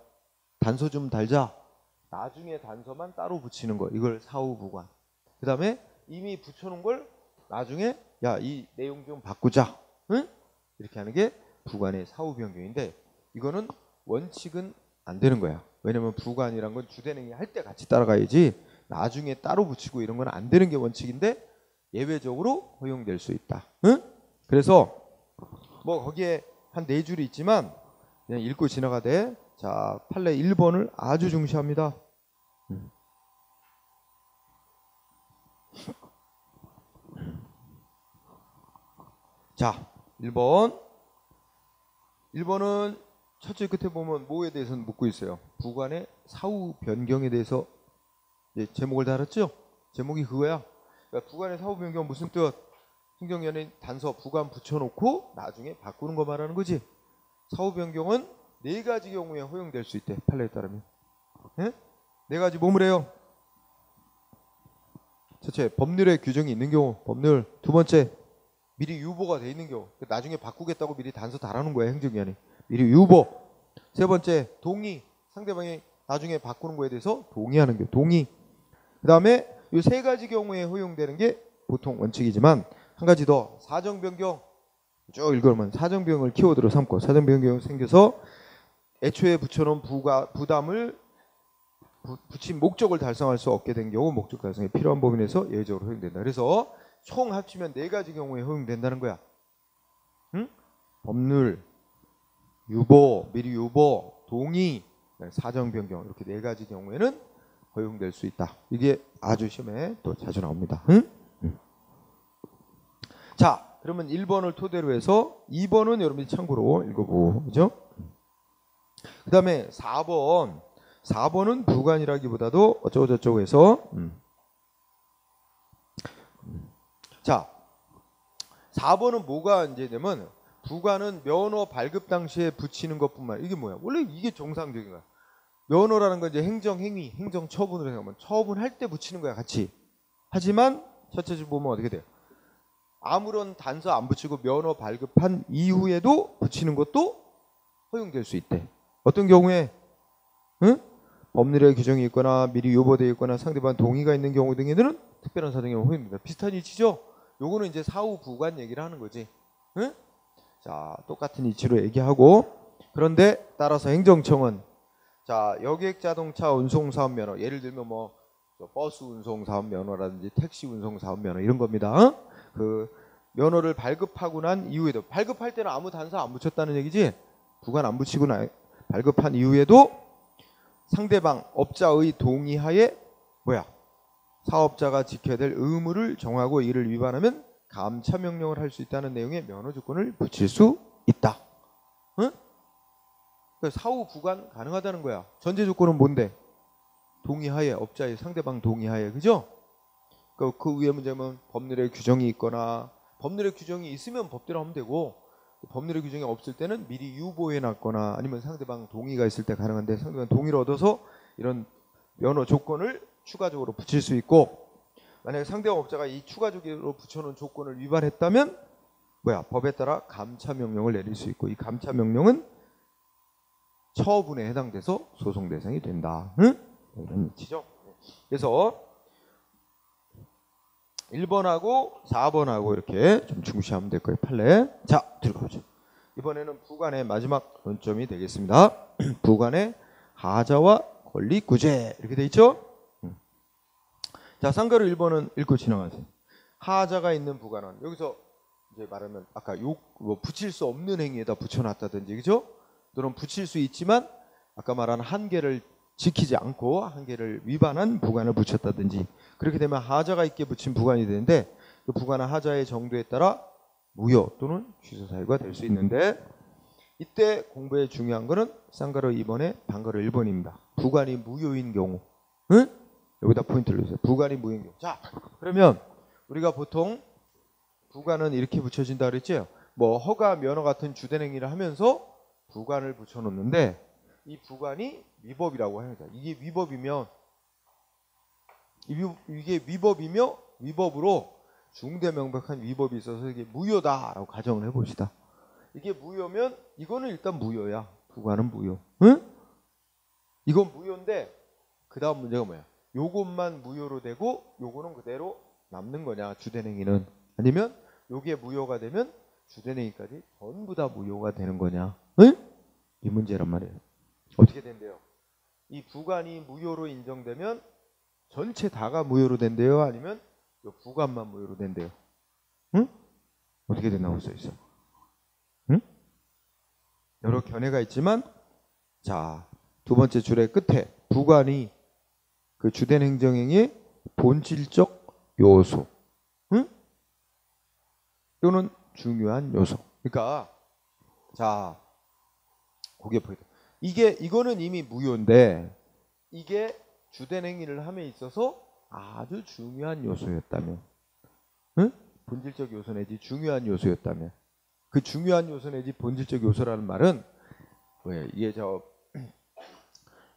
단서 좀 달자, 나중에 단서만 따로 붙이는 거, 이걸 사후 부관. 그 다음에 이미 붙여놓은 걸 나중에 야 이 내용 좀 바꾸자, 응? 이렇게 하는 게 부관의 사후 변경인데 이거는 원칙은 안 되는 거야. 왜냐면 부관이란 건 주된 행위 할 때 같이 따라가야지 나중에 따로 붙이고 이런 건 안 되는 게 원칙인데 예외적으로 허용될 수 있다. 응? 그래서 뭐 거기에 한 4줄이 있지만 그냥 읽고 지나가되 자 판례 1번을 아주 중시합니다. 자 1번은 첫째 끝에 보면 뭐에 대해서는 묻고 있어요. 부관의 사후 변경에 대해서 제목을 달았죠. 제목이 그거야. 그러니까 부관의 사후 변경 무슨 뜻? 행정연행 단서 부관 붙여놓고 나중에 바꾸는 거 말하는 거지. 사후 변경은 4가지 경우에 허용될 수 있대. 판례에 따르면. 예? 4가지 뭐뭐래요? 첫째, 법률에 규정이 있는 경우. 법률. 두 번째, 미리 유보가 돼 있는 경우. 나중에 바꾸겠다고 미리 단서 달아놓은 거야. 행정연행. 미리 유보. 세 번째, 동의. 상대방이 나중에 바꾸는 거에 대해서 동의하는 경우. 동의. 그 다음에 이 3가지 경우에 허용되는 게 보통 원칙이지만 한 가지 더, 사정 변경. 쭉 읽으면 사정 변경을 키워드로 삼고 사정 변경이 생겨서 애초에 붙여놓은 부담을 붙인 목적을 달성할 수 없게 된 경우 목적 달성에 필요한 범위에서 예외적으로 허용된다. 그래서 총 합치면 4가지 경우에 허용된다는 거야. 응? 법률, 유보, 미리 유보, 동의, 사정 변경 이렇게 4가지 경우에는 허용될 수 있다. 이게 아주 시험에 또 자주 나옵니다. 응? 자, 그러면 1번을 토대로 해서 2번은 여러분이 참고로 읽어보고, 그죠? 그 다음에 4번은 부관이라기보다도 어쩌고저쩌고 해서 자, 4번은 뭐가 이제 되면 부관은 면허 발급 당시에 붙이는 것뿐만 이게 뭐야? 원래 이게 정상적인 거야. 면허라는 건 이제 행정행위, 행정처분으로 생각하면 처분할 때 붙이는 거야, 같이. 하지만 첫째 줄 보면 어떻게 돼요? 아무런 단서 안 붙이고 면허 발급한 이후에도 붙이는 것도 허용될 수 있대. 어떤 경우에 응? 법률에 규정이 있거나 미리 유보되어 있거나 상대방 동의가 있는 경우 등에는 특별한 사정에 허용됩니다. 비슷한 이치죠? 요거는 이제 사후 부관 얘기를 하는 거지. 응? 자, 똑같은 이치로 얘기하고 그런데 따라서 행정청은 자, 여객자동차 운송사업 면허 예를 들면 뭐 버스 운송사업 면허라든지 택시 운송사업 면허 이런 겁니다. 어? 그 면허를 발급하고 난 이후에도 발급할 때는 아무 단서 안 붙였다는 얘기지 부관 안 붙이고 발급한 이후에도 상대방 업자의 동의하에 뭐야 사업자가 지켜야 될 의무를 정하고 이를 위반하면 감차 명령을 할 수 있다는 내용의 면허 조건을 붙일 수 있다. 응? 사후 부관 가능하다는 거야. 전제 조건은 뭔데? 동의하에 업자의 상대방 동의하에 그죠? 그 위에 문제면 법률에 규정이 있거나 법률에 규정이 있으면 법대로 하면 되고 법률에 규정이 없을 때는 미리 유보해 놨거나 아니면 상대방 동의가 있을 때 가능한데 상대방 동의를 얻어서 이런 면허 조건을 추가적으로 붙일 수 있고 만약에 상대방 업자가 이 추가적으로 붙여놓은 조건을 위반했다면 뭐야 법에 따라 감차 명령을 내릴 수 있고 이 감차 명령은 처분에 해당돼서 소송 대상이 된다. 응? 이런 이치죠. 그래서 1번하고 4번하고 이렇게 좀 중시하면 될 거예요. 판례. 자, 들어가보죠. 이번에는 부관의 마지막 논점이 되겠습니다. 부관의 하자와 권리 구제 이렇게 돼 있죠? 자, 쌍가루 1번은 읽고 지나가세요. 하자가 있는 부관은 여기서 이제 말하면 아까 뭐 붙일 수 없는 행위에다 붙여놨다든지, 그죠? 또는 붙일 수 있지만 아까 말한 한계를 지키지 않고 한계를 위반한 부관을 붙였다든지, 그렇게 되면 하자가 있게 붙인 부관이 되는데 그 부관은 하자의 정도에 따라 무효 또는 취소 사유가 될 수 있는데, 이때 공부에 중요한 거는 쌍가루 2번에 반가루 1번입니다. 부관이 무효인 경우, 응? 여기다 포인트를 주세요. 부관이 무효인 경우. 자, 그러면 우리가 보통 부관은 이렇게 붙여진다 그랬죠? 뭐 허가, 면허 같은 주된 행위를 하면서 부관을 붙여놓는데, 이 부관이 위법이라고 합니다. 이게 위법이면 위법으로 중대 명백한 위법이 있어서 이게 무효다라고 가정을 해봅시다. 이게 무효면 이거는 일단 무효야. 부관은 무효. 응? 이건 무효인데 그 다음 문제가 뭐야? 요것만 무효로 되고 요거는 그대로 남는 거냐, 주된 행위는. 아니면 요게 무효가 되면 주된 행위까지 전부 다 무효가 되는 거냐. 응? 이 문제란 말이에요. 어떻게 된대요? 이 부관이 무효로 인정되면 전체 다가 무효로 된대요? 아니면 요 부관만 무효로 된대요? 응? 어떻게 된다고 써있어? 응? 여러 견해가 있지만, 자, 두 번째 줄의 끝에 부관이 그 주된 행정행위의 본질적 요소, 응? 또는 중요한 요소. 그러니까 자, 거기에 보이다. 이거는 이미 무효인데 이게 주된 행위를 함에 있어서 아주 중요한 요소였다면, 응? 본질적 요소 내지 중요한 요소였다면, 그 중요한 요소 내지 본질적 요소라는 말은 뭐예요? 이게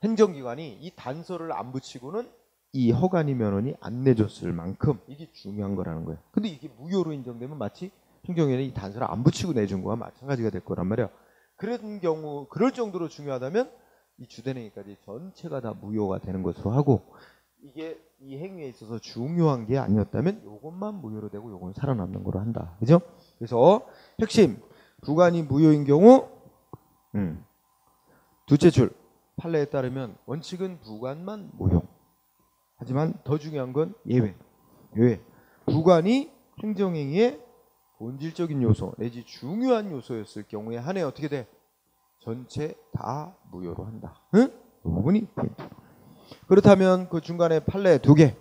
행정기관이 이 단서를 안 붙이고는 이 허가니 면허니 안 내줬을 만큼 이게 중요한 거라는 거예요. 근데 이게 무효로 인정되면 마치 행정기관이 이 단서를 안 붙이고 내준 거와 마찬가지가 될 거란 말이에요. 그런 경우, 그럴 정도로 중요하다면 이 주된 행위까지 전체가 다 무효가 되는 것으로 하고, 이게 이 행위에 있어서 중요한 게 아니었다면 요것만 무효로 되고 요건 살아남는 거로 한다. 그죠? 그래서 핵심, 부관이 무효인 경우, 둘째 줄 판례에 따르면 원칙은 부관만 무효. 하지만 더 중요한 건 예외. 부관이 행정행위의 본질적인 요소 내지 중요한 요소였을 경우에 한해 어떻게 돼? 전체 다 무효로 한다. 응? 이 부분이 포인트. 그렇다면 그 중간에 판례 두 개.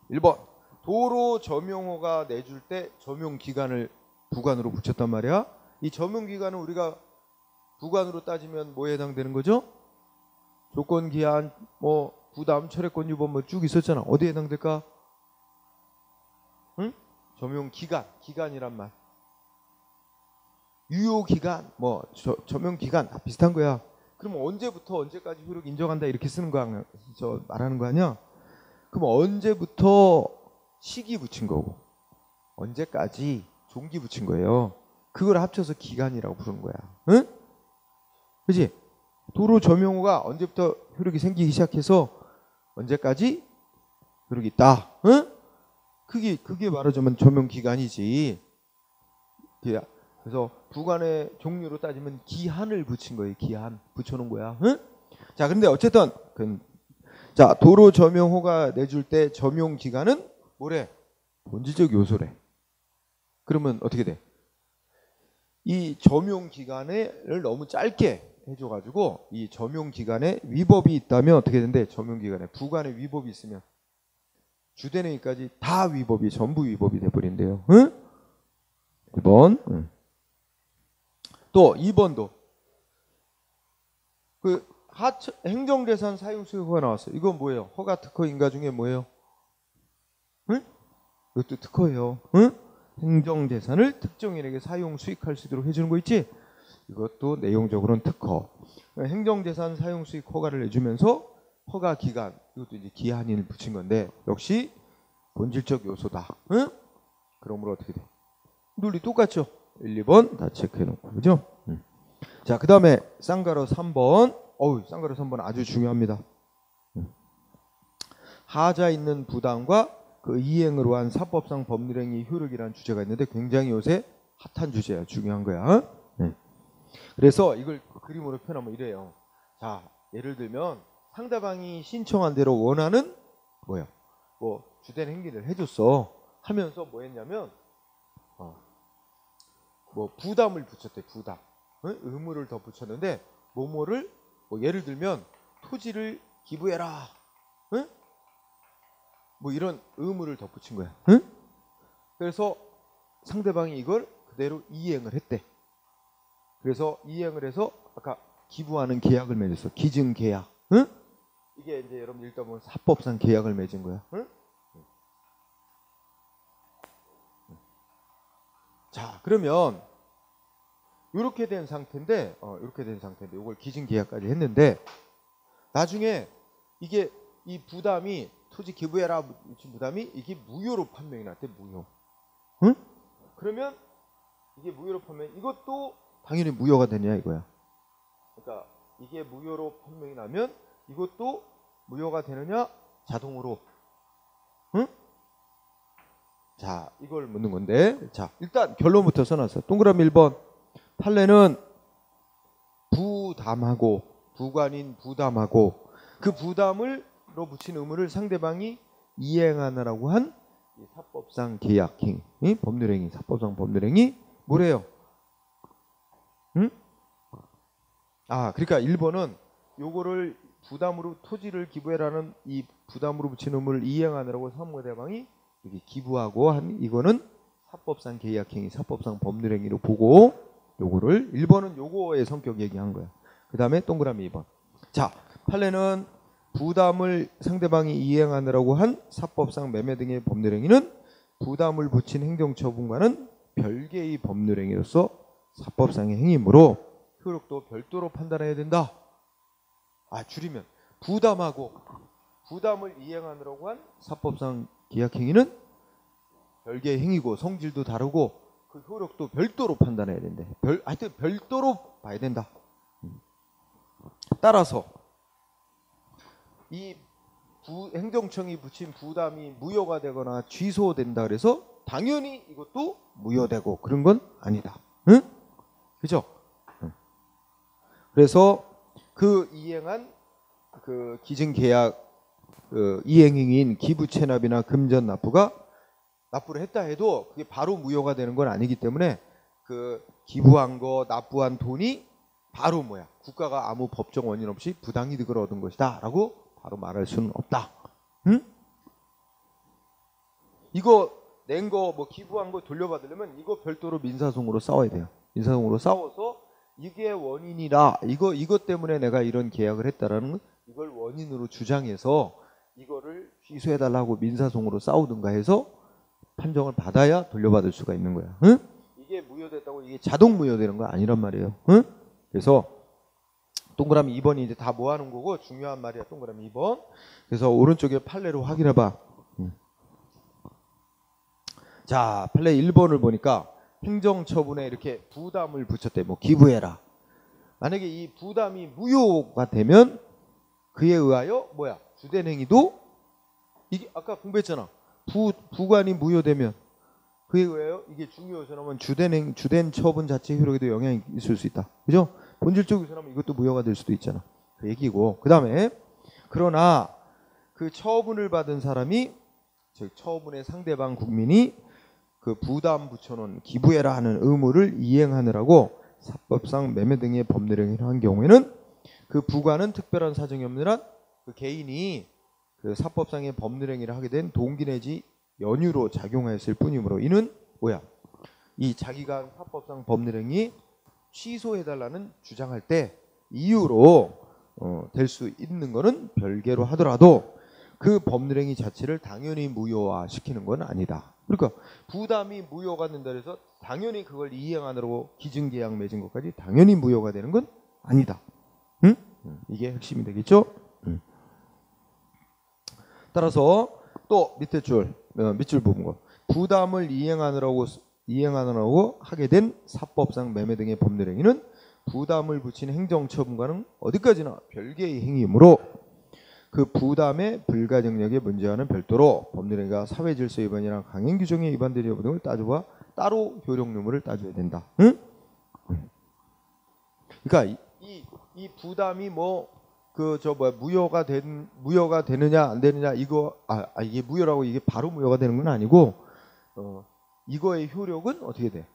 1번, 도로 점용허가 내줄 때 점용기간을 부관으로 붙였단 말이야. 이 점용기간은 우리가 부관으로 따지면 뭐에 해당되는 거죠? 조건기한, 뭐 부담, 철회권, 유법 뭐 쭉 있었잖아. 어디에 해당될까? 응? 점용기간, 기간이란 말. 유효기간, 뭐 점용기간 다 비슷한 거야. 그럼 언제부터 언제까지 효력 인정한다 이렇게 쓰는 거 말하는 거 아니야? 그럼 언제부터 시기 붙인 거고 언제까지 종기 붙인 거예요. 그걸 합쳐서 기간이라고 부르는 거야. 응? 그지? 도로 점용호가 언제부터 효력이 생기기 시작해서 언제까지 효력이 있다. 응? 그게 말하자면 점용기간이지. 그래서 부관의 종류로 따지면 기한을 붙인 거예요. 기한 붙여놓은 거야. 응? 자, 근데 어쨌든 자, 도로 점용호가 내줄 때 점용 기간은 뭐래? 본질적 요소래. 그러면 어떻게 돼? 이 점용 기간을 너무 짧게 해줘가지고 이 점용 기간에 위법이 있다면 어떻게 된대? 점용 기간에 부관에 위법이 있으면 주된 행위까지 다 위법이, 전부 위법이 돼버린대요. 응? 1번. 응. 또 2번도 그 행정재산 사용 수익허가 나왔어요. 이건 뭐예요? 허가 특허 인가 중에 뭐예요? 응? 이것도 특허예요. 응? 행정재산을 특정인에게 사용 수익할 수 있도록 해주는 거 있지? 이것도 내용적으로는 특허. 행정재산 사용 수익 허가를 내주면서 허가 기간, 이것도 이제 기한인을 붙인 건데 역시 본질적 요소다. 응? 그러므로 어떻게 돼? 논리 똑같죠? 1, 2번 다 체크해놓고, 그죠? 자, 그 다음에 쌍가루 3번. 쌍가루 3번 아주 중요합니다. 하자 있는 부당과 그 이행으로 한 사법상 법률행위 효력이라는 주제가 있는데 굉장히 요새 핫한 주제야. 중요한 거야. 네. 그래서 이걸 그림으로 표현하면 이래요. 자, 예를 들면 상대방이 신청한 대로 원하는 뭐야? 뭐 주된 행위를 해줬어. 하면서 뭐 했냐면 뭐 부담을 붙였대. 부담. 응? 의무를 더 붙였는데 뭐뭐를 뭐 예를 들면 토지를 기부해라. 응? 뭐 이런 의무를 덧붙인 거야. 응? 그래서 상대방이 이걸 그대로 이행을 했대. 그래서 이행을 해서 아까 기부하는 계약을 맺었어. 기증 계약. 응? 이게 이제 여러분 일단 보면 사법상 계약을 맺은 거야. 응? 자, 그러면 이렇게 된 상태인데, 이걸 기증 계약까지 했는데 나중에 이게 이 부담이 토지 기부해라 부담이 이게 무효로 판명이 났대. 무효. 응? 그러면 이게 무효로 판명, 이것도 당연히 무효가 되냐 이거야. 그러니까 이게 무효로 판명이 나면 이것도 무효가 되느냐? 자동으로. 응? 자, 이걸 묻는 건데, 자, 일단 결론부터 써놨어. 동그라미 1번. 판례는 부담하고 부관인 부담하고 그 부담으로 붙인 의무를 상대방이 이행하느라고 한 사법상 계약행위, 법률행위, 사법상 법률행위 뭐래요? 응? 아, 그러니까 1번은 요거를 부담으로 토지를 기부해라는 이 부담으로 붙인 의무를 이행하느라고 상대방이 이렇게 기부하고 한 이거는 사법상 계약행위, 사법상 법률행위로 보고 요거를 1번은 요거의 성격 얘기한 거야. 그 다음에 동그라미 2번. 자, 판례는 부담을 상대방이 이행하느라고 한 사법상 매매 등의 법률행위는 부담을 붙인 행정처분과는 별개의 법률행위로서 사법상의 행위이므로 효력도 별도로 판단해야 된다. 아, 줄이면 부담하고 부담을 이행하느라고 한 사법상 계약행위는 별개의 행위고 성질도 다르고 그 효력도 별도로 판단해야 된대. 하여튼 별도로 봐야 된다. 따라서 이 행정청이 붙인 부담이 무효가 되거나 취소된다 그래서 당연히 이것도 무효되고 그런 건 아니다. 응? 그죠? 응. 그래서 그 이행한 그 기증계약 이행행위인 기부채납이나 금전 납부가 납부를 했다 해도 그게 바로 무효가 되는 건 아니기 때문에 그 기부한 거 납부한 돈이 바로 뭐야? 국가가 아무 법정 원인 없이 부당이득을 얻은 것이다 라고 바로 말할 수는 없다. 응? 이거 낸 거 뭐 기부한 거 돌려받으려면 이거 별도로 민사소송으로 싸워야 돼요. 민사소송으로 싸워서 이게 원인이라 이것 때문에 내가 이런 계약을 했다라는 이걸 원인으로 주장해서 이거를 취소해달라고 민사소송으로 싸우든가 해서 판정을 받아야 돌려받을 수가 있는 거야. 응? 이게 무효됐다고 이게 자동 무효되는 거 아니란 말이에요. 응? 그래서 동그라미 2번이 이제 다 모아놓은 거고 중요한 말이야. 동그라미 2번. 그래서 오른쪽에 판례로 확인해봐. 자, 판례 1번을 보니까 행정처분에 이렇게 부담을 붙였대. 뭐 기부해라. 만약에 이 부담이 무효가 되면 그에 의하여 뭐야? 주된 행위도 이게 아까 공부했잖아. 부관이 무효되면 그에 의하여 이게 중요요소라면 주된 처분 자체 효력에도 영향이 있을 수 있다. 그죠? 본질적 요소라면 이것도 무효가 될 수도 있잖아. 그 얘기고. 그 다음에 그러나 그 처분을 받은 사람이 즉 처분의 상대방 국민이 그 부담 붙여놓은 기부해라 하는 의무를 이행하느라고 사법상 매매 등의 법률행위를 한 경우에는 그 부관은 특별한 사정이 없는 한 그 개인이 그 사법상의 법률행위를 하게 된 동기 내지 연유로 작용하였을 뿐이므로 이는 뭐야? 이 자기가 한 사법상 법률행위 취소해달라는 주장할 때 이유로 될 수 있는 거는 별개로 하더라도 그 법률행위 자체를 당연히 무효화시키는 건 아니다. 그러니까 부담이 무효가 된다 해서 당연히 그걸 이행하느라고 기증계약 맺은 것까지 당연히 무효가 되는 건 아니다. 응? 이게 핵심이 되겠죠? 따라서 또 밑에 밑줄 부분 거 부담을 이행하느라고 하게 된 사법상 매매 등의 법률행위는 부담을 붙인 행정처분과는 어디까지나 별개의 행위이므로 그 부담의 불가증력의 문제와는 별도로 법률행위가 사회질서 위반이나 강행규정의 위반들의 여부 등을 따져봐 따로 효력 유무를 따져야 된다. 응? 그러니까 이 부담이 뭐 그 저 뭐야 무효가 되느냐 안 되느냐 이거 이게 무효라고 이게 바로 무효가 되는 건 아니고 이거의 효력은 어떻게 돼?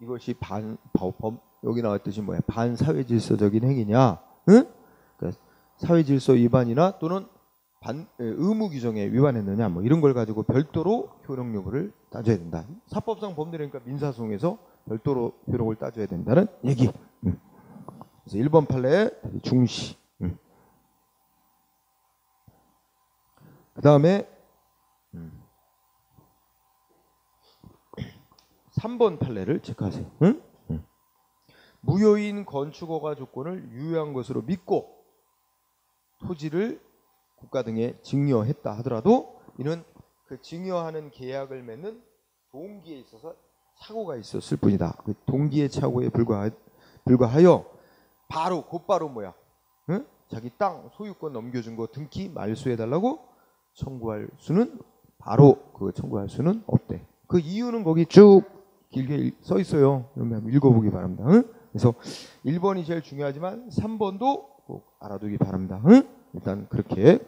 이것이 여기 나왔듯이 뭐야 반사회질서적인 행위냐, 응? 그러니까 사회질서 위반이나 또는 의무 규정에 위반했느냐 뭐 이런 걸 가지고 별도로 효력 여부를 따져야 된다. 사법상 법률이니까 민사소송에서 별도로 효력을 따져야 된다는 얘기. 그래서 1번 판례 중시. 그 다음에 3번 판례를 체크하세요. 응? 무효인 건축허가 조건을 유효한 것으로 믿고 토지를 국가 등에 증여했다 하더라도 이는 그 증여하는 계약을 맺는 동기에 있어서 착오가 있었을 뿐이다. 그 동기의 착오에 불과하여 곧바로 뭐야? 응? 자기 땅 소유권 넘겨준 거 등기 말소해달라고 청구할 수는 청구할 수는 없대. 그 이유는 거기 쭉 길게 써 있어요. 한번 읽어보기 바랍니다. 응? 그래서 1번이 제일 중요하지만 3번도 꼭 알아두기 바랍니다. 응? 일단 그렇게.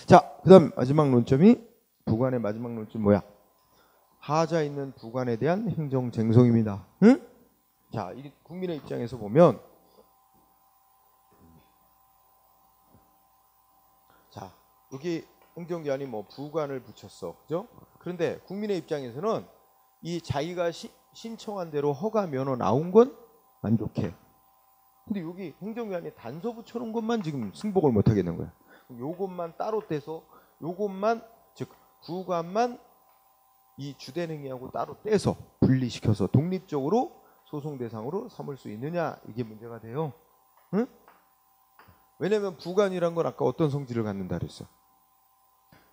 자, 그다음 마지막 논점이 부관의 마지막 논점 뭐야? 하자 있는 부관에 대한 행정쟁송입니다. 응? 자, 이 국민의 입장에서 보면 자, 여기 행정기관이 뭐 부관을 붙였어. 그죠? 그런데 국민의 입장에서는 이 자기가 신청한 대로 허가 면허 나온 건 만족해. 근데 여기 행정기관이 단서 붙여놓은 것만 지금 승복을 못 하겠는 거야. 요것만 따로 떼서 요것만 즉 부관만 이 주된 행위하고 따로 떼서 분리시켜서 독립적으로 소송 대상으로 삼을 수 있느냐 이게 문제가 돼요. 응? 왜냐면 부관이란 건 아까 어떤 성질을 갖는다 그랬어?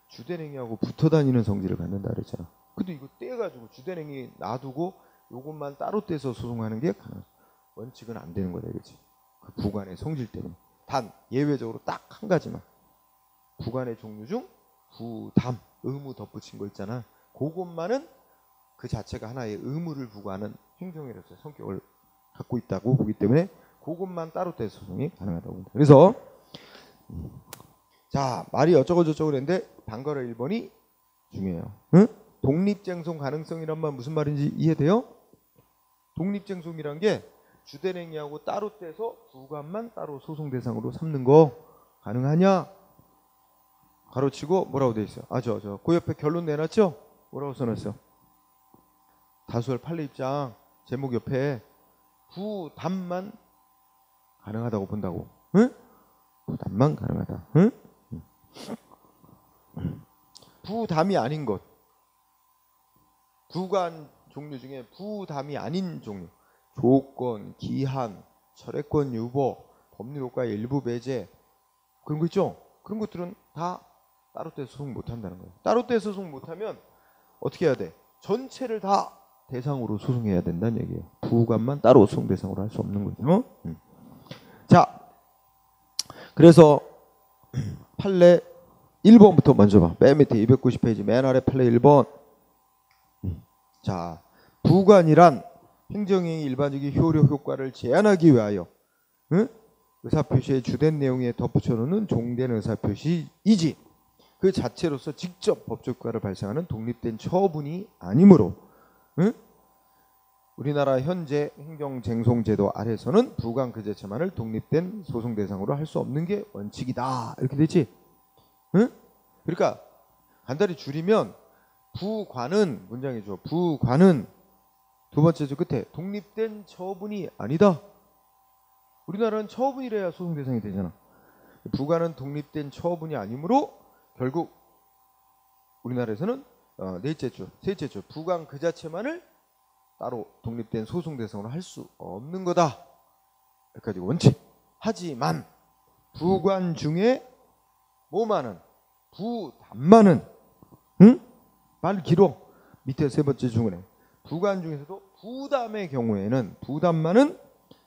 주된 행위하고 붙어 다니는 성질을 갖는다 그랬잖아. 근데 이거 떼가지고 주된 행위 놔두고 요것만 따로 떼서 소송하는 게 원칙은 안 되는 거다 이거지. 그 부관의 성질 때문에. 단 예외적으로 딱 한 가지만 부관의 종류 중 부담 의무 덧붙인 거 있잖아. 그것만은 그 자체가 하나의 의무를 부과하는 행정으로서 성격을 갖고 있다고 보기 때문에 그것만 따로 떼서 소송이 가능하다고 봅니다. 그래서 자 말이 어쩌고 저쩌고 그랬는데 단거래 1번이 중요해요. 응? 독립쟁송 가능성이란 말 무슨 말인지 이해돼요? 독립쟁송이란 게 주된 행위하고 따로 떼서 부관만 따로 소송 대상으로 삼는 거 가능하냐? 가로치고 뭐라고 돼 있어요? 그 옆에 결론 내놨죠? 뭐라고 써놨어? 다수월 판례 입장 제목 옆에 부담만 가능하다고 본다고. 응? 부담만 가능하다. 응? 부담이 아닌 것. 부관 종류 중에 부담이 아닌 종류. 조건, 기한, 철회권 유보, 법률효과의 일부 배제 그런 거 있죠? 그런 것들은 다 따로 떼서 소송 못한다는 거예요. 따로 떼서 소송 못하면 어떻게 해야 돼? 전체를 다 대상으로 소송해야 된다는 얘기예요. 부관만 따로 소송 대상으로 할 수 없는 거죠. 자, 그래서 판례 1번부터 먼저 봐. 맨 밑에 290페이지 맨 아래 판례 1번. 자, 부관이란 행정행위 일반적인 효력 효과를 제한하기 위하여 의사표시의 주된 내용에 덧붙여놓는 종된 의사표시이지 그 자체로서 직접 법적 효과를 발생하는 독립된 처분이 아니므로 우리나라 현재 행정쟁송제도 아래서는 부관 그 자체만을 독립된 소송 대상으로 할 수 없는 게 원칙이다. 이렇게 되지. 그러니까 간단히 줄이면 부관은 문장이죠. 부관은 두 번째 줄 끝에 독립된 처분이 아니다. 우리나라는 처분이래야 소송 대상이 되잖아. 부관은 독립된 처분이 아니므로 결국 우리나라에서는 셋째 줄 부관 그 자체만을 따로 독립된 소송 대상으로 할 수 없는 거다. 여기까지 원칙. 하지만 부관 중에 뭐만은 부담만은 말 길어. 밑에 세 번째 중간에 부관 중에서도 부담의 경우에는 부담만은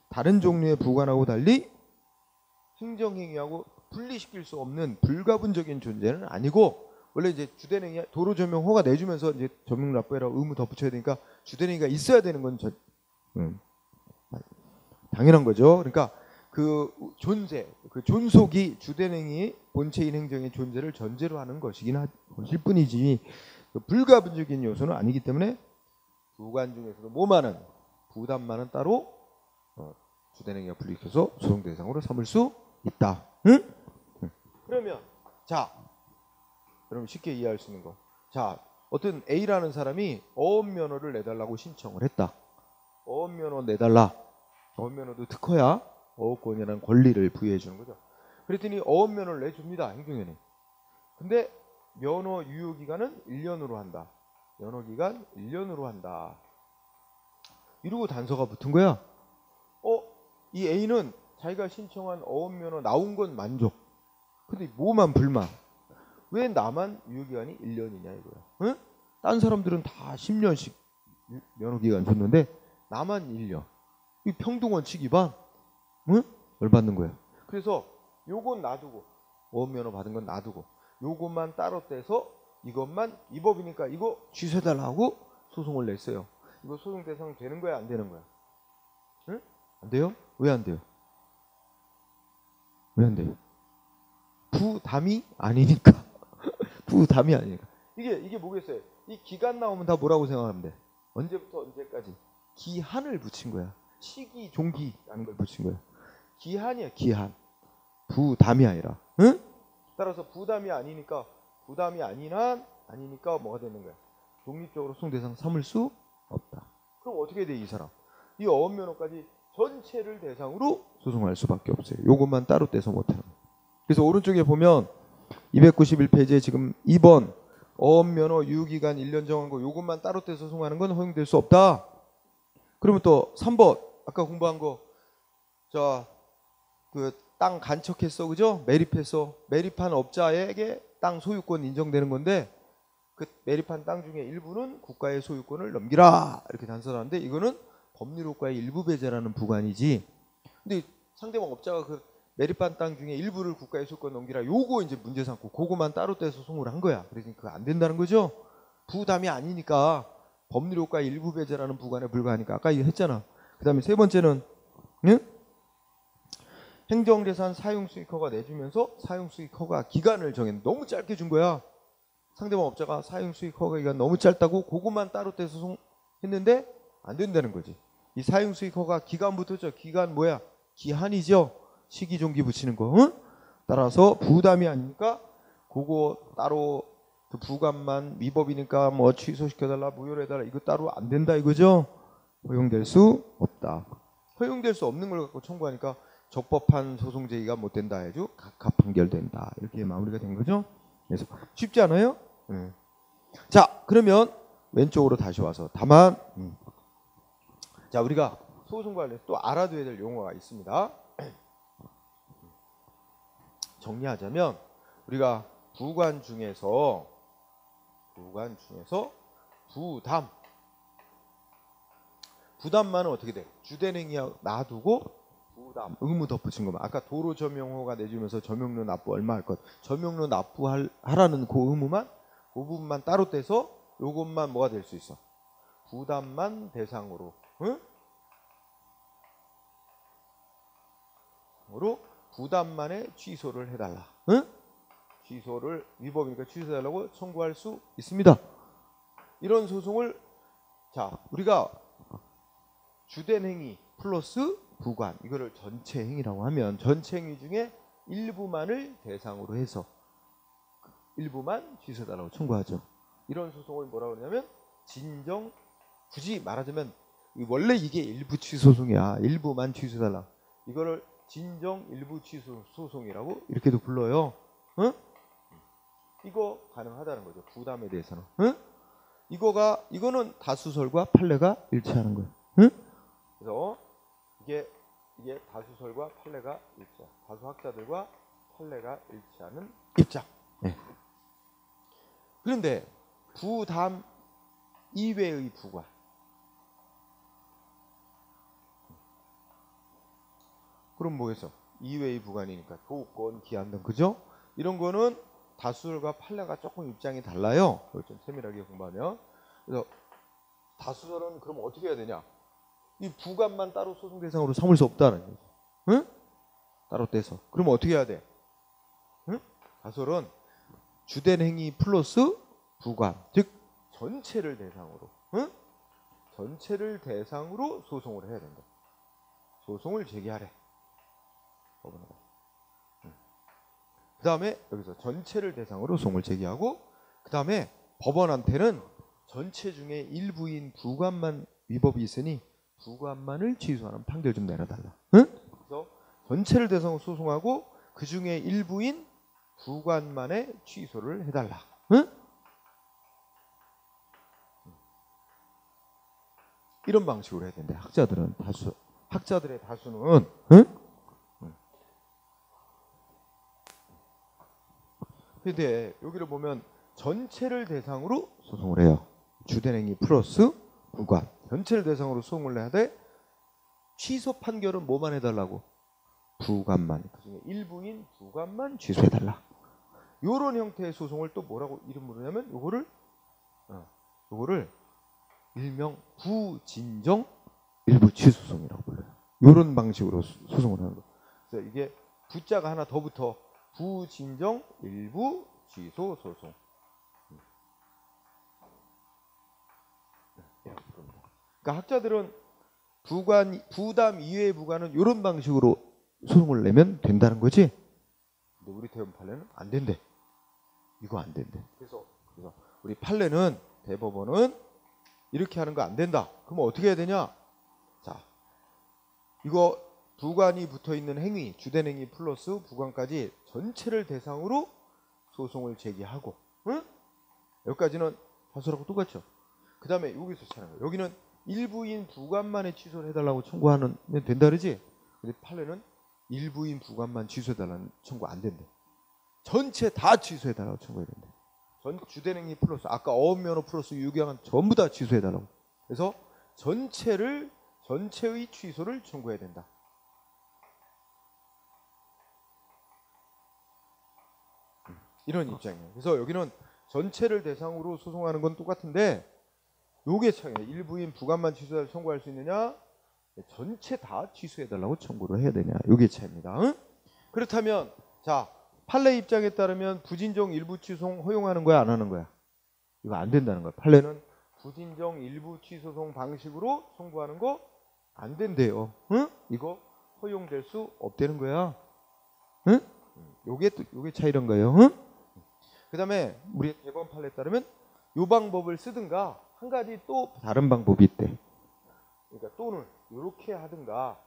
다른 종류의 부관하고 달리 행정행위하고 분리시킬 수 없는 불가분적인 존재는 아니고, 원래 이제 주된행이 도로조명호가 내주면서 이제 조명납부에라 의무 덧붙여야 되니까 주된행이가 있어야 되는 건 당연한 거죠. 그러니까 그 존재, 그 존속이 주된행이 본체인 행정의 존재를 전제로 하는 것이긴 하실 뿐이지, 그 불가분적인 요소는 아니기 때문에 부관 중에서도 뭐만은 부담만은 따로 주된행위가 분리해서 소송 대상으로 삼을 수 있다. 응? 그러면 자, 여러분 쉽게 이해할 수 있는 거. 자, 어떤 A라는 사람이 어업면허를 내달라고 신청을 했다. 어업면허 내달라. 어업면허도 특허야. 어업권이라는 권리를 부여해 주는 거죠. 그랬더니 어업면허를 내줍니다. 행정연이. 근데 면허 유효기간은 1년으로 한다. 면허기간 1년으로 한다. 이러고 단서가 붙은 거야. 이 A는 자기가 신청한 어업면허 나온 건 만족. 근데 뭐만 불만. 왜 나만 유효기간이 1년이냐 이거야. 응? 딴 사람들은 다 10년씩 면허기간 줬는데 나만 1년. 이 평등원칙 위반. 응? 열받는 거야. 그래서 요건 놔두고, 어업면허 받은 건 놔두고, 요것만 따로 떼서 이것만 이 법이니까 이거 취소해달라고 소송을 냈어요. 이거 소송 대상 되는 거야 안 되는 거야? 응? 안 돼요? 왜 안 돼요? 왜 안 돼요? 부담이 아니니까. 부담이 아니니까. 이게 뭐겠어요? 이 기간 나오면 다 뭐라고 생각하면 돼? 언제부터 언제까지? 기한을 붙인 거야. 시기, 종기라는 걸 붙인 거야. 기한이야, 기한. 부담이 아니라. 응? 따라서 부담이 아니니까 뭐가 되는 거야? 독립적으로 소송 대상 삼을 수 없다. 그럼 어떻게 돼, 이 사람? 이 어업면허까지 전체를 대상으로 소송할 수밖에 없어요. 요것만 따로 떼서 못하는 거예요. 그래서 오른쪽에 보면 291페이지에 지금 2번 어업면허 유효기간 1년 정한 거 요것만 따로 떼서 소송하는 건 허용될 수 없다. 그러면 또 3번 아까 공부한 거, 자, 그 땅 간척했어, 그죠? 매립했어. 매립한 업자에게 땅 소유권 인정되는 건데, 그 매립한 땅 중에 일부는 국가의 소유권을 넘기라 이렇게 단서하는데, 이거는 법률효과의 일부 배제라는 부관이지. 근데 상대방 업자가 그 매립한 땅 중에 일부를 국가의 소유권 넘기라, 요거 이제 문제 삼고 그거만 따로 떼서 소송을 한 거야. 그래서 그거 안 된다는 거죠. 부담이 아니니까 법률효과의 일부 배제라는 부관에 불과하니까 아까 이거 했잖아. 그 다음에 세 번째는, 응? 행정재산 사용수익허가 내주면서 사용수익허가 기간을 정했는데 너무 짧게 준 거야. 상대방 업자가 사용수익허가 기간 너무 짧다고 그것만 따로 떼서 소송했는데 안 된다는 거지. 이 사용수익허가 기간부터죠. 기간 뭐야? 기한이죠. 시기 종기 붙이는 거. 응? 따라서 부담이 아니니까 그거 따로 그 부감만 위법이니까 뭐 취소시켜달라, 무효해달라, 이거 따로 안 된다 이거죠. 허용될 수 없다. 허용될 수 없는 걸 갖고 청구하니까 적법한 소송 제기가 못 된다 해도 각하 판결된다. 이렇게 마무리가 된 거죠. 그래서 쉽지 않아요? 자, 그러면 왼쪽으로 다시 와서 다만 자, 우리가 소송 관련해서 또 알아둬야 될 용어가 있습니다. 정리하자면 우리가 부관 중에서 부담만은 어떻게 돼? 주된행위하고 놔두고 부담, 의무 덧붙인 거만. 아까 도로조명호가 내주면서 점용료 납부 얼마 할 것, 점용료 납부하라는 그 의무만, 그 부분만 따로 떼서 요것만 뭐가 될 수 있어? 부담만 대상으로, 응? 부담만에 취소를 해달라. 응? 취소를 위법이니까 취소해달라고 청구할 수 있습니다. 이런 소송을, 자, 우리가 주된행위 플러스 부관, 이거를 전체 행위라고 하면 전체 행위 중에 일부만을 대상으로 해서 일부만 취소해달라고 청구하죠. 이런 소송을 뭐라고 하냐면 진정, 굳이 말하자면 원래 이게 일부 취소 소송이야. 일부만 취소해달라. 이거를 진정 일부 취소 소송이라고 이렇게도 불러요. 응? 이거 가능하다는 거죠. 부담에 대해서는. 응? 이거는 다수설과 판례가 일치하는 거예요. 응? 그래서 이게 다수설과 판례가 일치야. 다수학자들과 판례가 일치하는 입장. 네. 그런데 부담 이외의 부관, 그럼 뭐겠어? 이외의 부관이니까 조건, 기한 등 그죠? 이런 거는 다수설과 판례가 조금 입장이 달라요. 그걸 좀 세밀하게 공부하면. 그래서 다수설은 그럼 어떻게 해야 되냐? 이 부관만 따로 소송 대상으로 삼을 수 없다는 거죠. 응? 따로 떼서. 그럼 어떻게 해야 돼? 응? 다수설은 주된 행위 플러스 부관, 즉 전체를 대상으로, 응? 전체를 대상으로 소송을 해야 된다. 소송을 제기하래. 그 다음에 여기서 전체를 대상으로 소송을 제기하고, 그 다음에 법원한테는 전체 중에 일부인 부관만 위법이 있으니 부관만을 취소하는 판결 좀 내려달라. 응? 그래서 전체를 대상으로 소송하고 그 중에 일부인 부관만의 취소를 해달라. 응? 이런 방식으로 해야 된대. 학자들의 다수는, 응? 근데 여기를 보면 전체를 대상으로 소송을 해요. 주된 행위 플러스 부관. 전체를 대상으로 소송을 해야 돼. 취소 판결은 뭐만 해달라고? 부관만. 그중에 일부인 부관만 취소해달라. 이런 형태의 소송을 또 뭐라고 이름 부르냐면 요거를 일명 부진정 일부 취소송이라고 불러요. 이런 방식으로 소송을 하는 거. 그래서 이게 부자가 하나 더 붙어. 부진정 일부 취소 소송. 그러니까 학자들은 부담 이외의 부관은 이런 방식으로 소송을 내면 된다는 거지. 근데 우리 대법원 판례는 안 된대. 이거 안 된대. 그래서 우리 판례는 대법원은 이렇게 하는 거 안 된다. 그럼 어떻게 해야 되냐? 자, 이거 부관이 붙어 있는 행위, 주된 행위 플러스 부관까지 전체를 대상으로 소송을 제기하고, 응? 여기까지는 다수라고 똑같죠. 그 다음에 여기서 차는 거예요. 여기는 일부인 부관만의 취소를 해달라고 청구하면 된다 그러지. 근데 판례는 일부인 부관만 취소해달라는 청구 안 된대. 전체 다 취소해달라고 청구해야 된대. 전 주된 행위 플러스 아까 어업면허 플러스 유기한 전부 다 취소해달라고. 그래서 전체의 취소를 청구해야 된다. 이런 입장이에요. 그래서 여기는 전체를 대상으로 소송하는 건 똑같은데 요게 차이예요. 일부인 부관만 취소해서 청구할 수 있느냐, 전체 다 취소해달라고 청구를 해야 되냐, 요게 차이입니다. 응? 그렇다면 자, 판례 입장에 따르면 부진정 일부 취소송 허용하는 거야, 안 하는 거야? 이거 안 된다는 거야. 판례는 부진정 일부 취소송 방식으로 청구하는 거 안 된대요. 응? 이거 허용될 수 없다는 거야. 응? 요게 차이란 거예요. 응? 그 다음에 우리 대법원 판례에 따르면 요 방법을 쓰든가 한 가지 또 다른 방법이 있대. 그러니까 또는 이렇게 하든가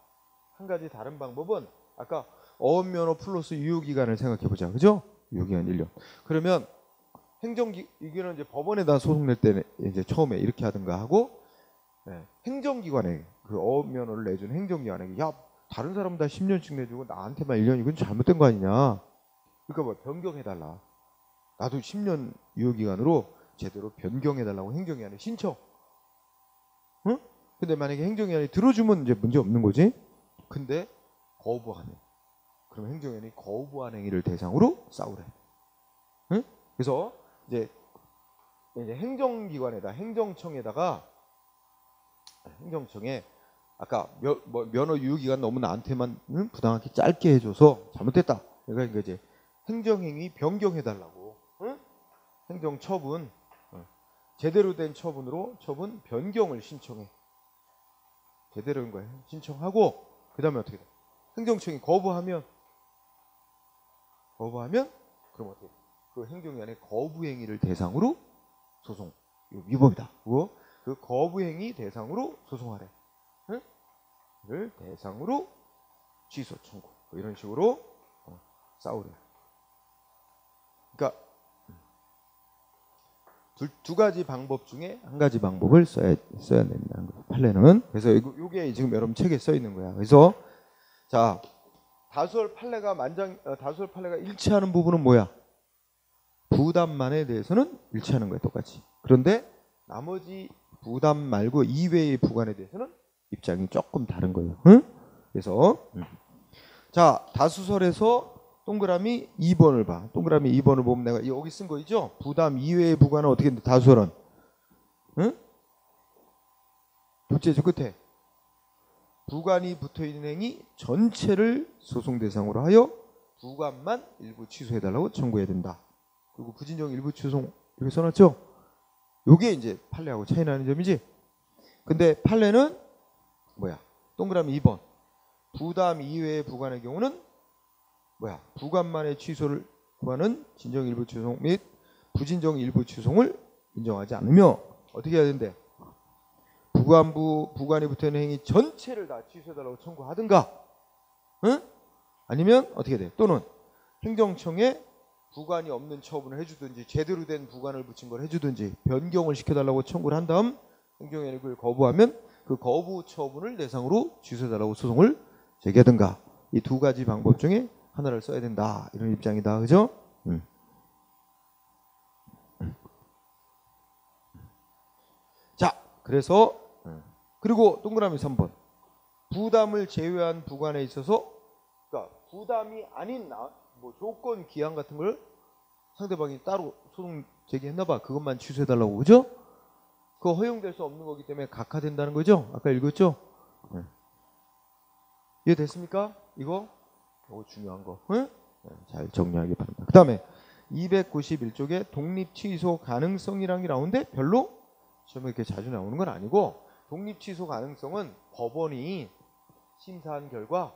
한 가지 다른 방법은 아까 어업면허 플러스 유효기간을 생각해보자. 그죠? 유효기간 1년. 그러면 이게는 이제 법원에다 소송 낼 때는 이제 처음에 이렇게 하든가 하고, 행정기관에 그 어업면허를 내준 행정기관에 야, 다른 사람 다 10년씩 내주고 나한테만 1년, 이건 잘못된 거 아니냐. 그러니까 뭐 변경해달라. 나도 10년 유효기간으로 제대로 변경해달라고 행정기관에 신청. 응? 근데 만약에 행정기관이 들어주면 이제 문제 없는 거지. 근데 거부하네. 그럼 행정기관이 거부한 행위를 대상으로 싸우래. 응? 그래서 이제 행정청에 아까 면허 유효기간 너무 나한테만 부당하게 짧게 해줘서 잘못됐다. 그러니까 이제 행정행위 변경해달라고. 응? 행정처분 제대로 된 처분 변경을 신청해. 제대로 된 거예요. 신청하고 그 다음에 어떻게 돼? 행정청이 거부하면 그럼 어떻게 돼? 그 행정기관의 거부행위를 대상으로 소송. 이거 위법이다. 그 거부행위 대상으로 소송하래. 응? 를 대상으로 취소 청구. 이런 식으로 싸우래. 그러니까 두 가지 방법 중에 한 가지 방법을 써야 된다는 거예요. 판례는. 그래서 이게 지금 여러분 책에 써 있는 거야. 그래서 자, 다수설 판례가 일치하는 부분은 뭐야? 부담만에 대해서는 일치하는 거야, 똑같이. 그런데 나머지 부담 말고 이외의 부관에 대해서는 입장이 조금 다른 거예요. 응? 그래서 자, 다수설에서 동그라미 2번을 봐. 동그라미 2번을 보면 내가 여기 쓴 거 있죠? 부담 이외의 부관은 어떻게 돼? 다수설은 응? 둘째 줄 끝에 부관이 붙어있는 행위 전체를 소송 대상으로 하여 부관만 일부 취소해달라고 청구해야 된다. 그리고 부진정 일부 취소 이렇게 써놨죠? 요게 이제 판례하고 차이 나는 점이지. 근데 판례는 뭐야? 동그라미 2번 부담 이외의 부관의 경우는 뭐야? 부관만의 취소를 구하는 진정 일부 취소 및 부진정 일부 취소를 인정하지 않으며 어떻게 해야 된대? 부관이 붙어있는 행위 전체를 다 취소해달라고 청구하든가, 응? 아니면 어떻게 돼? 또는 행정청에 부관이 없는 처분을 해주든지 제대로 된 부관을 붙인 걸 해주든지 변경을 시켜달라고 청구를 한 다음 행정위원회 그걸 거부하면 그 거부 처분을 대상으로 취소해달라고 소송을 제기하든가 이 두 가지 방법 중에 하나를 써야 된다 이런 입장이다. 그죠? 자, 그래서 그리고 동그라미 3번 부담을 제외한 부관에 있어서 그러니까 부담이 아닌 뭐 조건 기한 같은 걸 상대방이 따로 소송 제기했나봐. 그것만 취소해달라고. 그죠? 그거 허용될 수 없는 거기 때문에 각하된다는 거죠? 아까 읽었죠? 이해됐습니까? 이거 중요한 거. 응? 잘 정리하기 바랍니다. 그 다음에 291쪽에 독립 취소 가능성이라는 게 나오는데 별로 시험에 이렇게 자주 나오는 건 아니고 독립 취소 가능성은 법원이 심사한 결과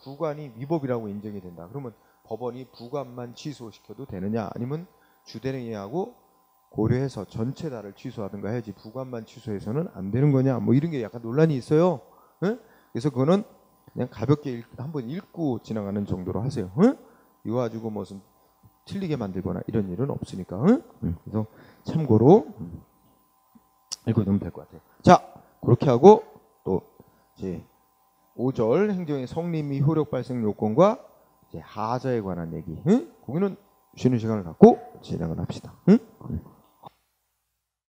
부관이 위법이라고 인정이 된다. 그러면 법원이 부관만 취소시켜도 되느냐 아니면 주대행위하고 고려해서 전체 다를 취소하든가 해야지 부관만 취소해서는 안 되는 거냐 뭐 이런 게 약간 논란이 있어요. 응? 그래서 그거는 그냥 가볍게 한번 읽고 지나가는 정도로 하세요. 응? 이거 가지고 무슨 틀리게 만들거나 이런 일은 없으니까. 응? 그래서 참고로 읽어두면 될 것 같아요. 자, 그렇게 하고 또 이제 5절 행정의 성립 및 효력 발생 요건과 이제 하자에 관한 얘기. 응? 거기는 쉬는 시간을 갖고 진행을 합시다. 응?